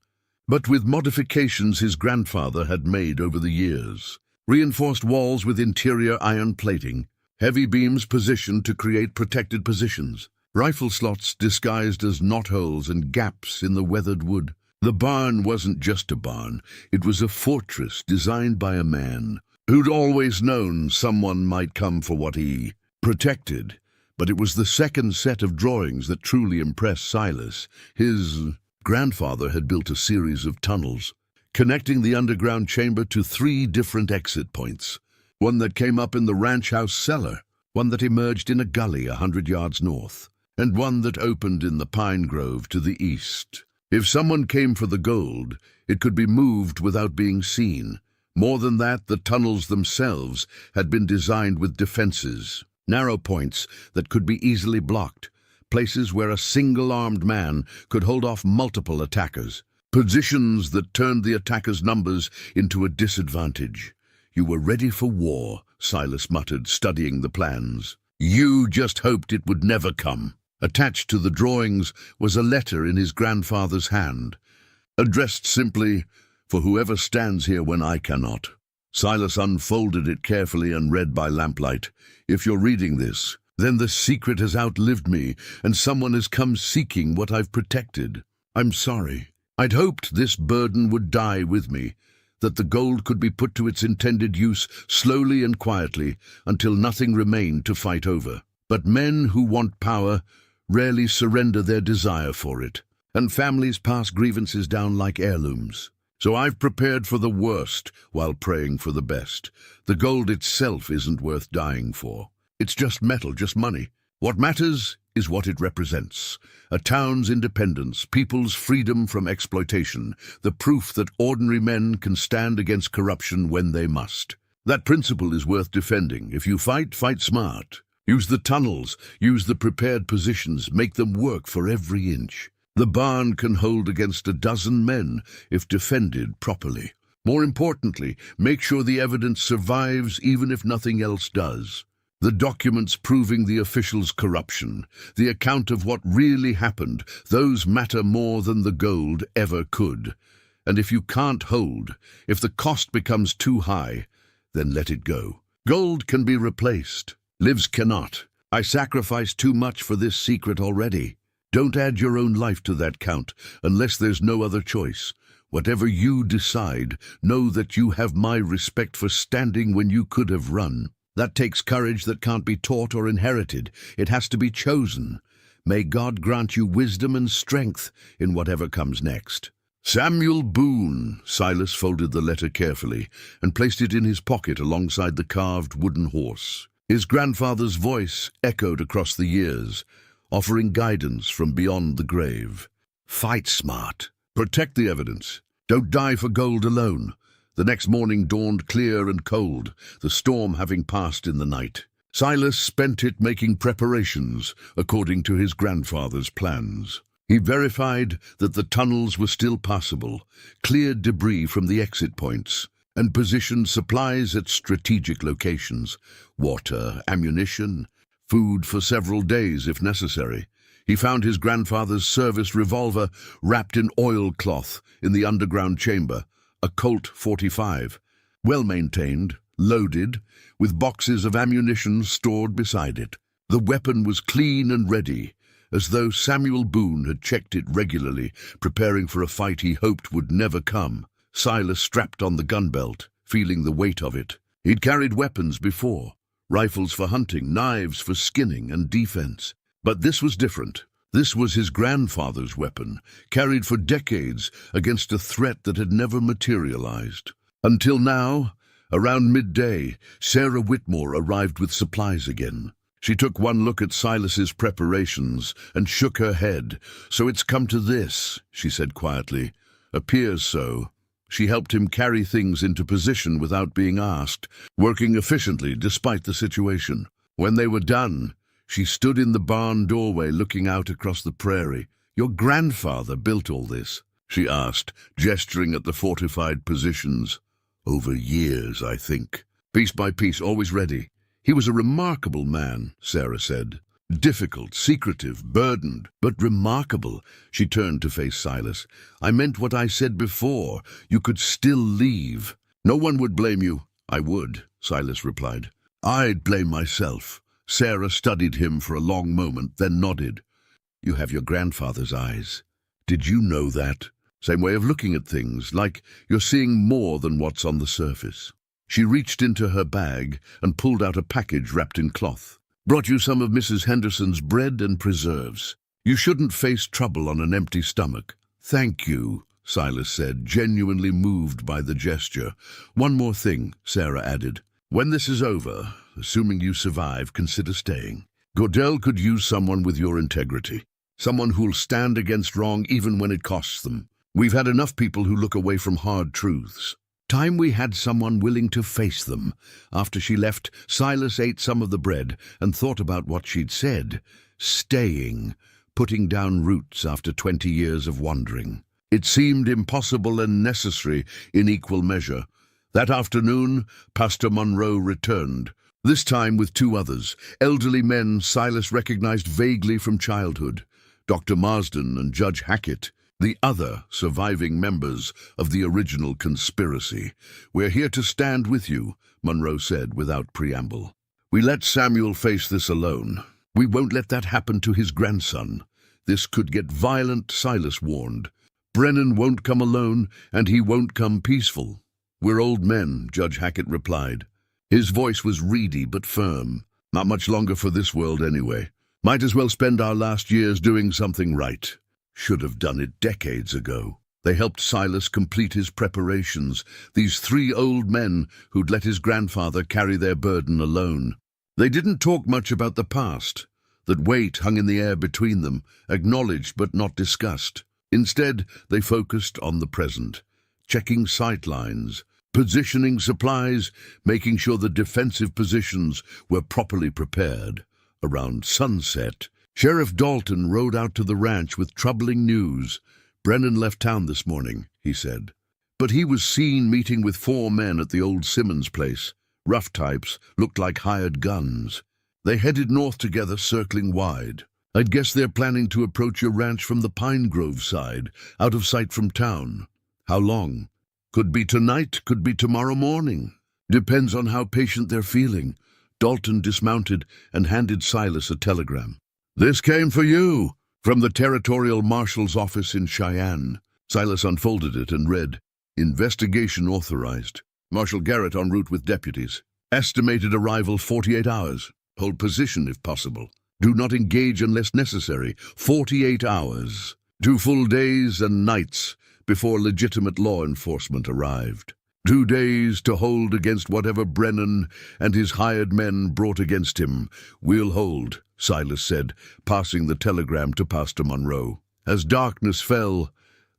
but with modifications his grandfather had made over the years. Reinforced walls with interior iron plating, heavy beams positioned to create protected positions, rifle slots disguised as knotholes and gaps in the weathered wood. The barn wasn't just a barn, it was a fortress designed by a man who'd always known someone might come for what he protected. But it was the second set of drawings that truly impressed Silas. His Grandfather had built a series of tunnels, connecting the underground chamber to 3 different exit points. One that came up in the ranch house cellar, one that emerged in a gully 100 yards north, and one that opened in the pine grove to the east. If someone came for the gold, it could be moved without being seen. More than that, the tunnels themselves had been designed with defenses, narrow points that could be easily blocked, places where a single-armed man could hold off multiple attackers, positions that turned the attackers' numbers into a disadvantage. You were ready for war, Silas muttered, studying the plans. You just hoped it would never come. Attached to the drawings was a letter in his grandfather's hand, addressed simply, "For whoever stands here when I cannot." Silas unfolded it carefully and read by lamplight. "If you're reading this, then the secret has outlived me, and someone has come seeking what I've protected. I'm sorry. I'd hoped this burden would die with me, that the gold could be put to its intended use slowly and quietly until nothing remained to fight over. But men who want power rarely surrender their desire for it, and families pass grievances down like heirlooms. So I've prepared for the worst while praying for the best. The gold itself isn't worth dying for. It's just metal, just money. What matters is what it represents. A town's independence, people's freedom from exploitation, the proof that ordinary men can stand against corruption when they must. That principle is worth defending. If you fight, fight smart. Use the tunnels, use the prepared positions, make them work for every inch. The barn can hold against a dozen men if defended properly. More importantly, make sure the evidence survives even if nothing else does. The documents proving the officials' corruption, the account of what really happened, those matter more than the gold ever could. And if you can't hold, if the cost becomes too high, then let it go. Gold can be replaced. Lives cannot. I sacrificed too much for this secret already. Don't add your own life to that count, unless there's no other choice. Whatever you decide, know that you have my respect for standing when you could have run. That takes courage that can't be taught or inherited. It has to be chosen. May God grant you wisdom and strength in whatever comes next." Samuel Boone. Silas folded the letter carefully and placed it in his pocket alongside the carved wooden horse. His grandfather's voice echoed across the years, offering guidance from beyond the grave. "Fight smart. Protect the evidence. Don't die for gold alone." The next morning dawned clear and cold, the storm having passed in the night. Silas spent it making preparations according to his grandfather's plans. He verified that the tunnels were still passable, cleared debris from the exit points, and positioned supplies at strategic locations: water, ammunition, food for several days if necessary. He found his grandfather's service revolver wrapped in oilcloth in the underground chamber, a Colt .45, well-maintained, loaded, with boxes of ammunition stored beside it. The weapon was clean and ready, as though Samuel Boone had checked it regularly, preparing for a fight he hoped would never come. Silas strapped on the gun belt, feeling the weight of it. He'd carried weapons before, rifles for hunting, knives for skinning and defense. But this was different. This was his grandfather's weapon, carried for decades against a threat that had never materialized. Until now, around midday, Sarah Whitmore arrived with supplies again. She took one look at Silas's preparations and shook her head. "So it's come to this," she said quietly. "Appears so." She helped him carry things into position without being asked, working efficiently despite the situation. When they were done, she stood in the barn doorway looking out across the prairie. "Your grandfather built all this?" she asked, gesturing at the fortified positions. "Over years, I think. Piece by piece, always ready. He was a remarkable man," Sarah said. "Difficult, secretive, burdened, but remarkable." She turned to face Silas. "I meant what I said before. You could still leave." "No one would blame you." "I would," Silas replied. "I'd blame myself." Sarah studied him for a long moment, then nodded. "You have your grandfather's eyes. Did you know that? Same way of looking at things, like you're seeing more than what's on the surface." She reached into her bag and pulled out a package wrapped in cloth. "Brought you some of Mrs. Henderson's bread and preserves. You shouldn't face trouble on an empty stomach." "Thank you," Silas said, genuinely moved by the gesture. "One more thing," Sarah added. "When this is over, assuming you survive, consider staying. Gordell could use someone with your integrity. Someone who'll stand against wrong even when it costs them. We've had enough people who look away from hard truths. Time we had someone willing to face them." After she left, Silas ate some of the bread and thought about what she'd said. Staying, putting down roots after 20 years of wandering. It seemed impossible and necessary in equal measure. That afternoon, Pastor Monroe returned, this time with 2 others, elderly men Silas recognized vaguely from childhood, Dr. Marsden and Judge Hackett, the other surviving members of the original conspiracy. "We're here to stand with you," Monroe said without preamble. "We let Samuel face this alone. We won't let that happen to his grandson. This could get violent," Silas warned. "Brennan won't come alone, and he won't come peaceful." "We're old men," Judge Hackett replied. His voice was reedy but firm. "Not much longer for this world anyway. Might as well spend our last years doing something right. Should have done it decades ago." They helped Silas complete his preparations, these 3 old men who'd let his grandfather carry their burden alone. They didn't talk much about the past. That weight hung in the air between them, acknowledged but not discussed. Instead, they focused on the present, checking sight lines, positioning supplies, making sure the defensive positions were properly prepared. Around sunset, Sheriff Dalton rode out to the ranch with troubling news. "Brennan left town this morning," he said. But he was seen meeting with 4 men at the old Simmons place. Rough types, looked like hired guns. They headed north together, circling wide. "I'd guess they're planning to approach your ranch from the Pine Grove side, out of sight from town." "How long?" "Could be tonight, could be tomorrow morning. Depends on how patient they're feeling." Dalton dismounted and handed Silas a telegram. "This came for you, from the Territorial Marshal's office in Cheyenne." Silas unfolded it and read, "Investigation authorized. Marshal Garrett en route with deputies. Estimated arrival 48 hours. Hold position if possible. Do not engage unless necessary. 48 hours. 2 full days and nights before legitimate law enforcement arrived. 2 days to hold against whatever Brennan and his hired men brought against him. We'll hold," Silas said, passing the telegram to Pastor Monroe. As darkness fell,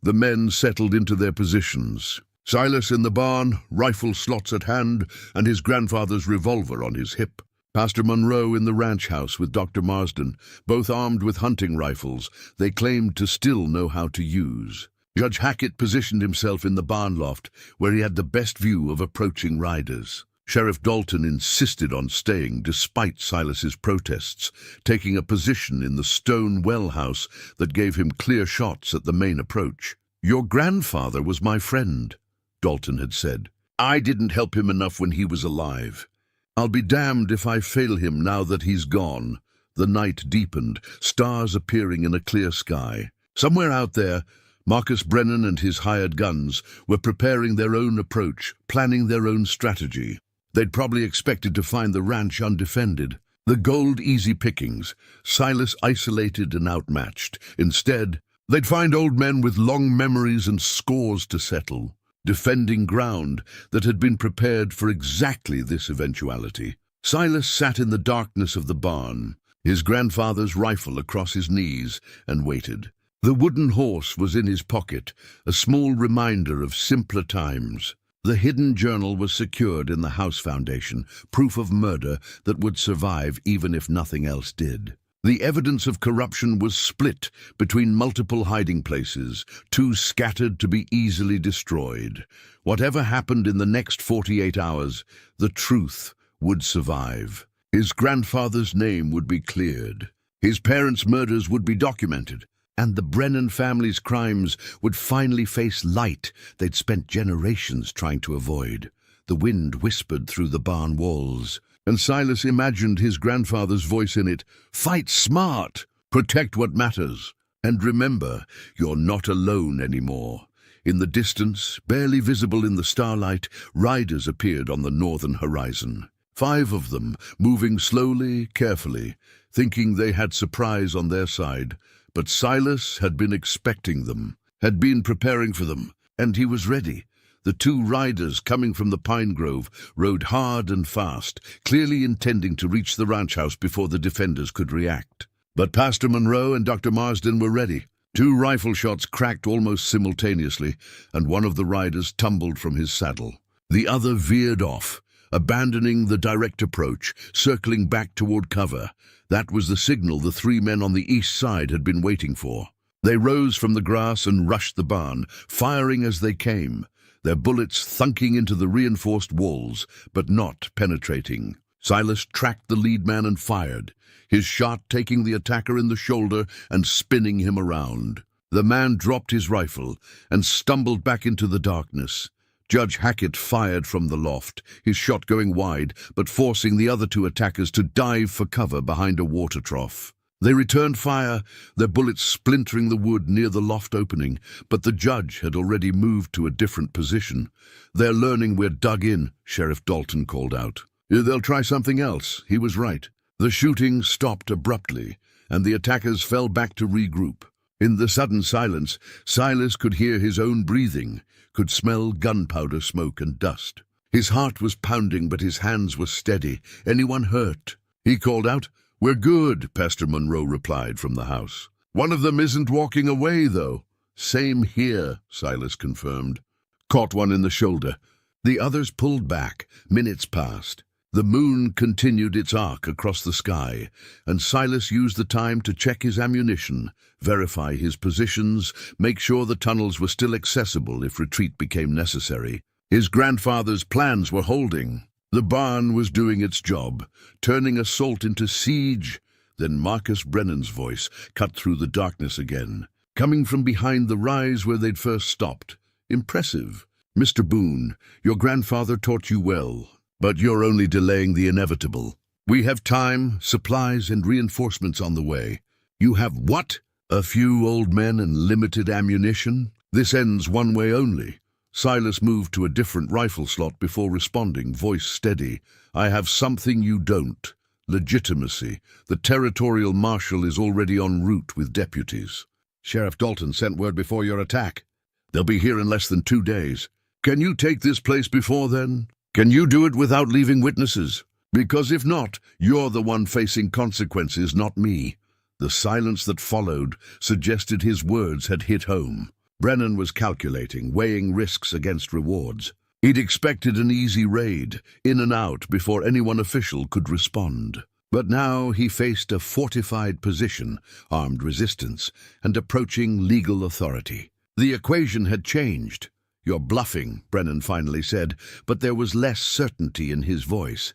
the men settled into their positions. Silas in the barn, rifle slots at hand, and his grandfather's revolver on his hip. Pastor Monroe in the ranch house with Dr. Marsden, both armed with hunting rifles they claimed to still know how to use. Judge Hackett positioned himself in the barn loft, where he had the best view of approaching riders. Sheriff Dalton insisted on staying despite Silas's protests, taking a position in the stone well house that gave him clear shots at the main approach. "Your grandfather was my friend," Dalton had said. "I didn't help him enough when he was alive. I'll be damned if I fail him now that he's gone." The night deepened, stars appearing in a clear sky. Somewhere out there, Marcus Brennan and his hired guns were preparing their own approach, planning their own strategy. They'd probably expected to find the ranch undefended, the gold easy pickings, Silas isolated and outmatched. Instead, they'd find old men with long memories and scores to settle, defending ground that had been prepared for exactly this eventuality. Silas sat in the darkness of the barn, his grandfather's rifle across his knees, and waited. The wooden horse was in his pocket, a small reminder of simpler times. The hidden journal was secured in the house foundation, proof of murder that would survive even if nothing else did. The evidence of corruption was split between multiple hiding places, too scattered to be easily destroyed. Whatever happened in the next 48 hours, the truth would survive. His grandfather's name would be cleared. His parents' murders would be documented. And the Brennan family's crimes would finally face light they'd spent generations trying to avoid. The wind whispered through the barn walls, and Silas imagined his grandfather's voice in it. "Fight smart, protect what matters, and remember, you're not alone anymore." In the distance, barely visible in the starlight, riders appeared on the northern horizon. 5 of them, moving slowly, carefully, thinking they had surprise on their side. But Silas had been expecting them. had been preparing for them, and he was ready. The two riders coming from the pine grove rode hard and fast, clearly intending to reach the ranch house before the defenders could react. But Pastor Monroe and Dr. Marsden were ready. Two rifle shots cracked almost simultaneously, and one of the riders tumbled from his saddle. The other veered off, abandoning the direct approach, circling back toward cover. That was the signal the three men on the east side had been waiting for. They rose from the grass and rushed the barn, firing as they came, their bullets thunking into the reinforced walls, but not penetrating. Silas tracked the lead man and fired, his shot taking the attacker in the shoulder and spinning him around. The man dropped his rifle and stumbled back into the darkness. Judge Hackett fired from the loft, his shot going wide, but forcing the other two attackers to dive for cover behind a water trough. They returned fire, their bullets splintering the wood near the loft opening, but the judge had already moved to a different position. "They're learning we're dug in," Sheriff Dalton called out. "They'll try something else." He was right. The shooting stopped abruptly, and the attackers fell back to regroup. In the sudden silence, Silas could hear his own breathing, could smell gunpowder smoke and dust. His heart was pounding, but his hands were steady. "Anyone hurt?" He called out. "We're good," Pastor Monroe replied from the house. "One of them isn't walking away, though." "Same here," Silas confirmed. "Caught one in the shoulder." The others pulled back. Minutes passed. The moon continued its arc across the sky, and Silas used the time to check his ammunition, verify his positions, make sure the tunnels were still accessible if retreat became necessary. His grandfather's plans were holding. The barn was doing its job, turning assault into siege. Then Marcus Brennan's voice cut through the darkness again, coming from behind the rise where they'd first stopped. "Impressive. Mr. Boone, your grandfather taught you well, but you're only delaying the inevitable. We have time, supplies, and reinforcements on the way." "You have what?" "A few old men and limited ammunition. This ends one way only." Silas moved to a different rifle slot before responding, voice steady. "I have something you don't. Legitimacy. The territorial marshal is already en route with deputies." "Sheriff Dalton sent word before your attack. They'll be here in less than 2 days. Can you take this place before then? Can you do it without leaving witnesses? Because if not, you're the one facing consequences, not me." The silence that followed suggested his words had hit home. Brennan was calculating, weighing risks against rewards. He'd expected an easy raid, in and out before anyone official could respond. But now he faced a fortified position, armed resistance, and approaching legal authority. The equation had changed. "You're bluffing," Brennan finally said, but there was less certainty in his voice.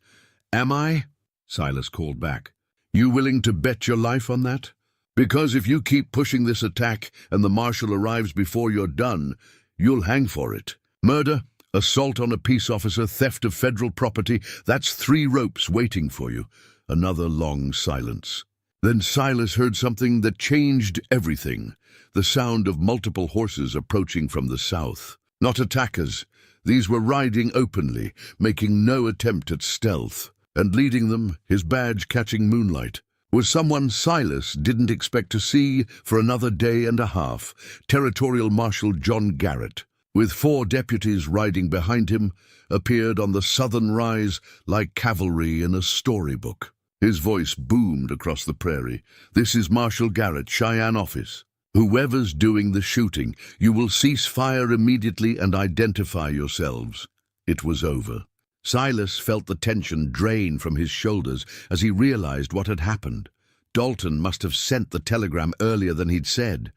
"Am I?" Silas called back. "You willing to bet your life on that? Because if you keep pushing this attack and the marshal arrives before you're done, you'll hang for it. Murder, assault on a peace officer, theft of federal property, that's 3 ropes waiting for you." Another long silence. Then Silas heard something that changed everything. The sound of multiple horses approaching from the south. Not attackers. These were riding openly, making no attempt at stealth. And leading them, his badge catching moonlight, was someone Silas didn't expect to see for another day and a half, Territorial Marshal John Garrett, with 4 deputies riding behind him, appeared on the southern rise like cavalry in a storybook. His voice boomed across the prairie. "This is Marshal Garrett, Cheyenne office. Whoever's doing the shooting, you will cease fire immediately and identify yourselves." It was over. Silas felt the tension drain from his shoulders as he realized what had happened. Dalton must have sent the telegram earlier than he'd said.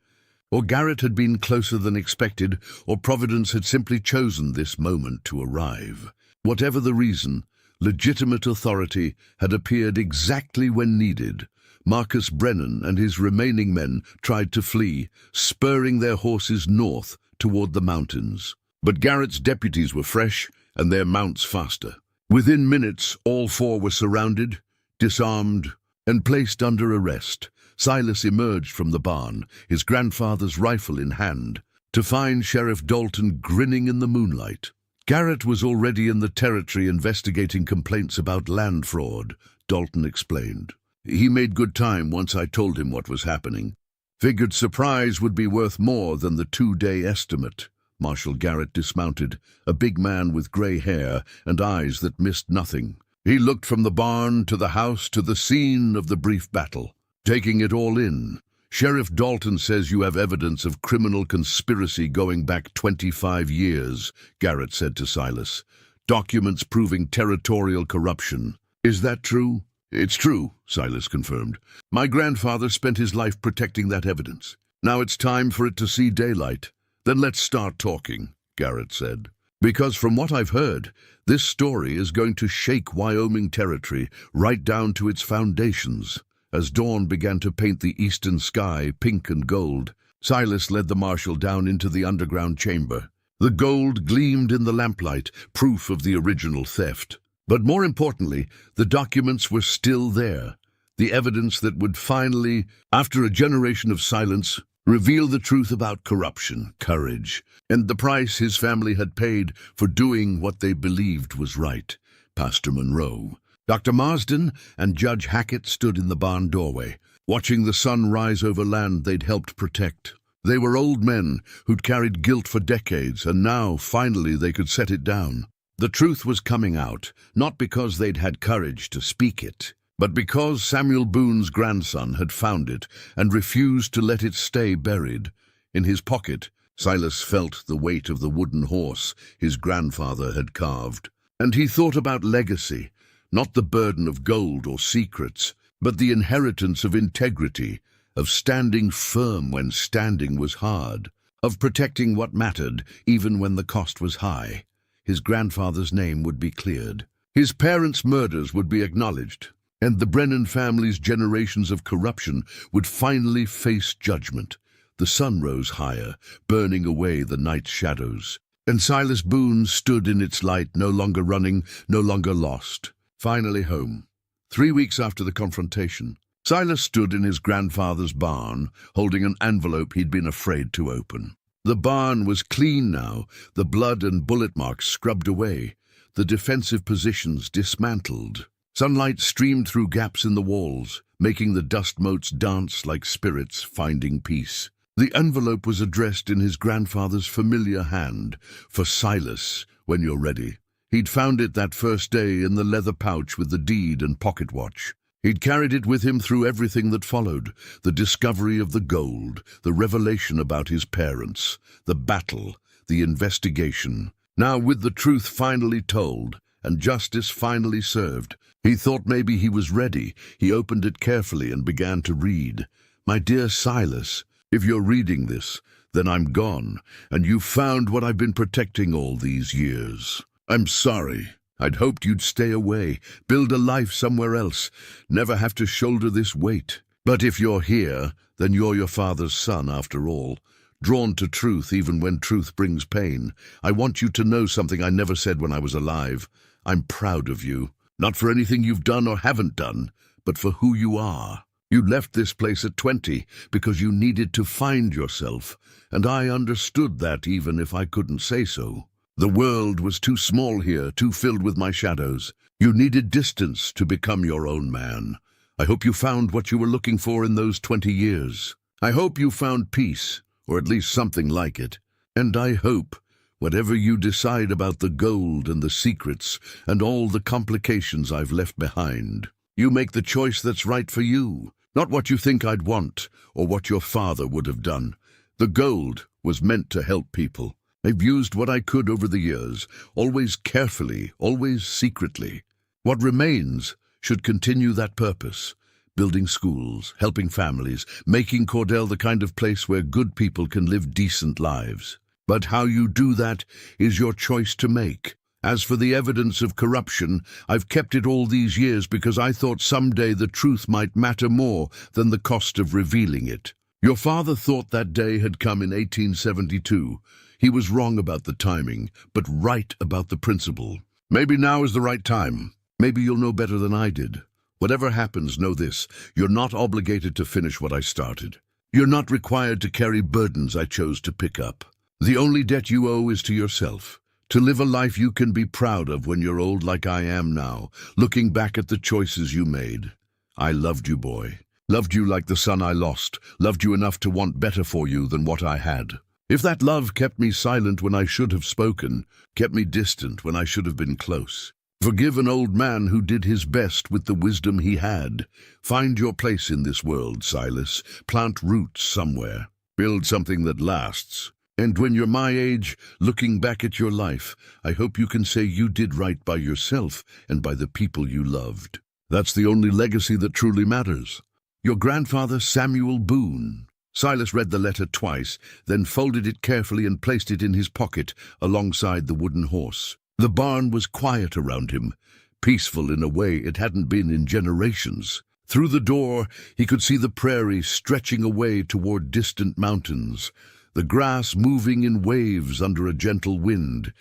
Or Garrett had been closer than expected, or Providence had simply chosen this moment to arrive. Whatever the reason, legitimate authority had appeared exactly when needed. Marcus Brennan and his remaining men tried to flee, spurring their horses north toward the mountains. But Garrett's deputies were fresh, and their mounts faster. Within minutes, all 4 were surrounded, disarmed, and placed under arrest. Silas emerged from the barn, his grandfather's rifle in hand, to find Sheriff Dalton grinning in the moonlight. Garrett was already in the territory investigating complaints about land fraud, Dalton explained. "He made good time once I told him what was happening." Figured surprise would be worth more than the 2-day estimate. Marshal Garrett dismounted, a big man with gray hair and eyes that missed nothing. He looked from the barn to the house to the scene of the brief battle, taking it all in. Sheriff Dalton says you have evidence of criminal conspiracy going back 25 years, Garrett said to Silas. Documents proving territorial corruption. Is that true? It's true, Silas confirmed. My grandfather spent his life protecting that evidence. Now it's time for it to see daylight. Then let's start talking, Garrett said. Because from what I've heard, this story is going to shake Wyoming territory right down to its foundations. As dawn began to paint the eastern sky pink and gold, Silas led the marshal down into the underground chamber. The gold gleamed in the lamplight, proof of the original theft. But more importantly, the documents were still there, the evidence that would finally, after a generation of silence, reveal the truth about corruption, courage, and the price his family had paid for doing what they believed was right. Pastor Monroe, Dr. Marsden, and Judge Hackett stood in the barn doorway, watching the sun rise over land they'd helped protect. They were old men who'd carried guilt for decades, and now, finally, they could set it down. The truth was coming out, not because they'd had courage to speak it, but because Samuel Boone's grandson had found it and refused to let it stay buried. In his pocket, Silas felt the weight of the wooden horse his grandfather had carved. And he thought about legacy, not the burden of gold or secrets, but the inheritance of integrity, of standing firm when standing was hard, of protecting what mattered even when the cost was high. His grandfather's name would be cleared. His parents' murders would be acknowledged, and the Brennan family's generations of corruption would finally face judgment. The sun rose higher, burning away the night's shadows, and Silas Boone stood in its light, no longer running, no longer lost. Finally home. 3 weeks after the confrontation, Silas stood in his grandfather's barn, holding an envelope he'd been afraid to open. The barn was clean now, the blood and bullet marks scrubbed away, the defensive positions dismantled. Sunlight streamed through gaps in the walls, making the dust motes dance like spirits finding peace. The envelope was addressed in his grandfather's familiar hand, "For Silas, when you're ready." He'd found it that first day in the leather pouch with the deed and pocket watch. He'd carried it with him through everything that followed, the discovery of the gold, the revelation about his parents, the battle, the investigation. Now, with the truth finally told, and justice finally served, he thought maybe he was ready. He opened it carefully and began to read. "My dear Silas, if you're reading this, then I'm gone, and you've found what I've been protecting all these years. I'm sorry. I'd hoped you'd stay away, build a life somewhere else, never have to shoulder this weight. But if you're here, then you're your father's son after all, drawn to truth even when truth brings pain. I want you to know something I never said when I was alive. I'm proud of you, not for anything you've done or haven't done, but for who you are. You left this place at 20 because you needed to find yourself, and I understood that even if I couldn't say so. The world was too small here, too filled with my shadows. You needed distance to become your own man. I hope you found what you were looking for in those 20 years. I hope you found peace, or at least something like it. And I hope, whatever you decide about the gold and the secrets and all the complications I've left behind, you make the choice that's right for you, not what you think I'd want or what your father would have done. The gold was meant to help people. I've used what I could over the years, always carefully, always secretly. What remains should continue that purpose, building schools, helping families, making Cordell the kind of place where good people can live decent lives. But how you do that is your choice to make. As for the evidence of corruption, I've kept it all these years because I thought someday the truth might matter more than the cost of revealing it. Your father thought that day had come in 1872. He was wrong about the timing, but right about the principle. Maybe now is the right time. Maybe you'll know better than I did. Whatever happens, know this: you're not obligated to finish what I started. You're not required to carry burdens I chose to pick up. The only debt you owe is to yourself, to live a life you can be proud of when you're old like I am now, looking back at the choices you made. I loved you, boy. Loved you like the son I lost, loved you enough to want better for you than what I had. If that love kept me silent when I should have spoken, kept me distant when I should have been close. Forgive an old man who did his best with the wisdom he had. Find your place in this world, Silas. Plant roots somewhere. Build something that lasts. And when you're my age, looking back at your life, I hope you can say you did right by yourself and by the people you loved. That's the only legacy that truly matters. Your grandfather, Samuel Boone. Silas read the letter twice, then folded it carefully and placed it in his pocket alongside the wooden horse. The barn was quiet around him, peaceful in a way it hadn't been in generations. Through the door, he could see the prairie stretching away toward distant mountains, the grass moving in waves under a gentle wind.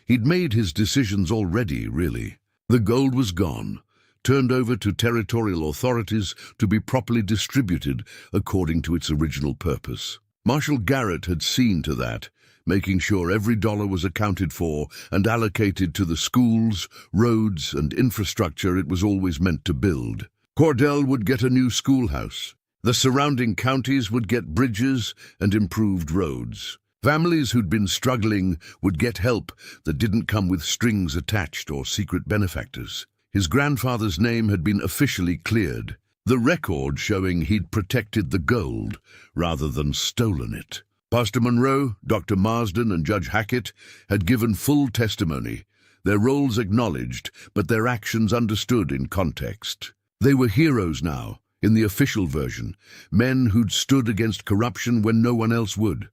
He'd made his decisions already, really. The gold was gone, turned over to territorial authorities to be properly distributed according to its original purpose. Marshal Garrett had seen to that, making sure every dollar was accounted for and allocated to the schools, roads, and infrastructure it was always meant to build. Cordell would get a new schoolhouse. The surrounding counties would get bridges and improved roads. Families who'd been struggling would get help that didn't come with strings attached or secret benefactors. His grandfather's name had been officially cleared, the record showing he'd protected the gold rather than stolen it. Pastor Monroe, Dr. Marsden, and Judge Hackett had given full testimony, their roles acknowledged, but their actions understood in context. They were heroes now, in the official version, men who'd stood against corruption when no one else would.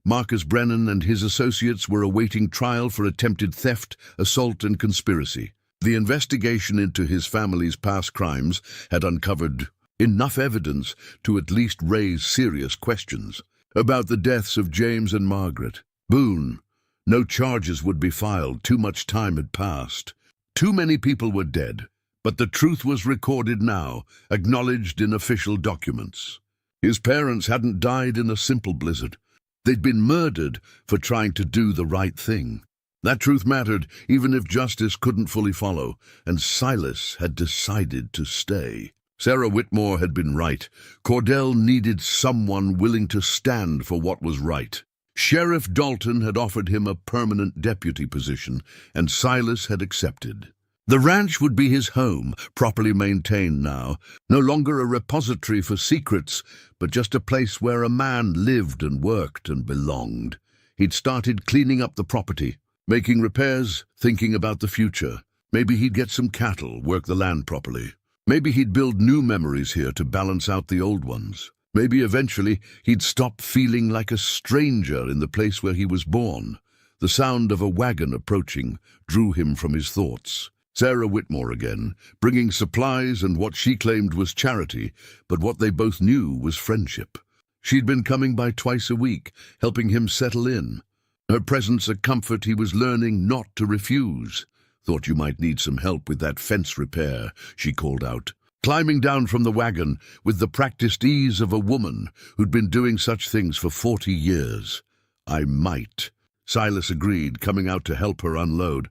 Marcus Brennan and his associates were awaiting trial for attempted theft, assault, and conspiracy. The investigation into his family's past crimes had uncovered enough evidence to at least raise serious questions. About the deaths of James and Margaret Boone, no charges would be filed, too much time had passed. Too many people were dead, but the truth was recorded now, acknowledged in official documents. His parents hadn't died in a simple blizzard. They'd been murdered for trying to do the right thing. That truth mattered, even if justice couldn't fully follow, and Silas had decided to stay. Sarah Whitmore had been right. Cordell needed someone willing to stand for what was right. Sheriff Dalton had offered him a permanent deputy position, and Silas had accepted. The ranch would be his home, properly maintained now, no longer a repository for secrets, but just a place where a man lived and worked and belonged. He'd started cleaning up the property, making repairs, thinking about the future. Maybe he'd get some cattle, work the land properly. Maybe he'd build new memories here to balance out the old ones. Maybe eventually he'd stop feeling like a stranger in the place where he was born. The sound of a wagon approaching drew him from his thoughts. Sarah Whitmore again, bringing supplies and what she claimed was charity, but what they both knew was friendship. She'd been coming by twice a week, helping him settle in. Her presence a comfort he was learning not to refuse. "Thought you might need some help with that fence repair," she called out, climbing down from the wagon with the practiced ease of a woman who'd been doing such things for 40 years. "I might," Silas agreed, coming out to help her unload.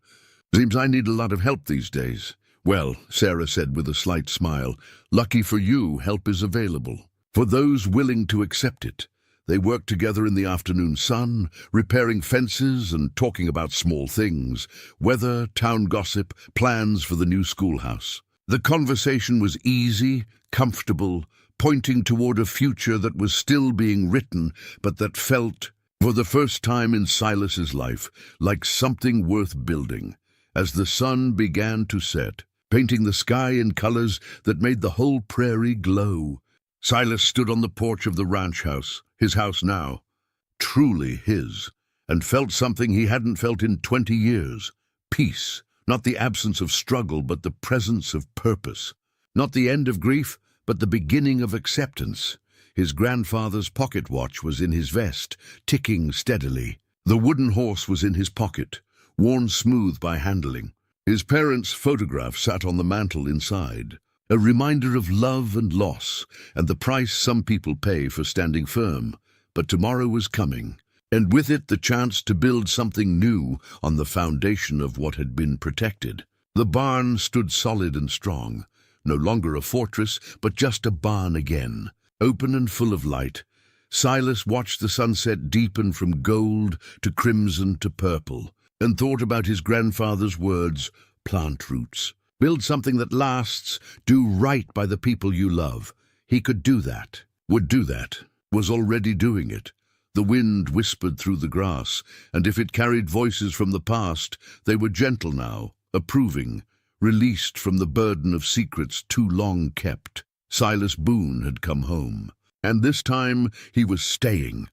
"Seems I need a lot of help these days." "Well," Sarah said with a slight smile, "lucky for you, help is available. For those willing to accept it." They worked together in the afternoon sun, repairing fences and talking about small things, weather, town gossip, plans for the new schoolhouse. The conversation was easy, comfortable, pointing toward a future that was still being written, but that felt, for the first time in Silas's life, like something worth building. As the sun began to set, painting the sky in colors that made the whole prairie glow, Silas stood on the porch of the ranch house, his house now, truly his, and felt something he hadn't felt in 20 years. Peace, not the absence of struggle, but the presence of purpose. Not the end of grief, but the beginning of acceptance. His grandfather's pocket watch was in his vest, ticking steadily. The wooden horse was in his pocket, worn smooth by handling. His parents' photograph sat on the mantel inside. A reminder of love and loss, and the price some people pay for standing firm. But tomorrow was coming, and with it the chance to build something new on the foundation of what had been protected. The barn stood solid and strong, no longer a fortress, but just a barn again, open and full of light. Silas watched the sunset deepen from gold to crimson to purple, and thought about his grandfather's words, plant roots. Build something that lasts, do right by the people you love. He could do that, would do that, was already doing it. The wind whispered through the grass, and if it carried voices from the past, they were gentle now, approving, released from the burden of secrets too long kept. Silas Boone had come home, and this time he was staying,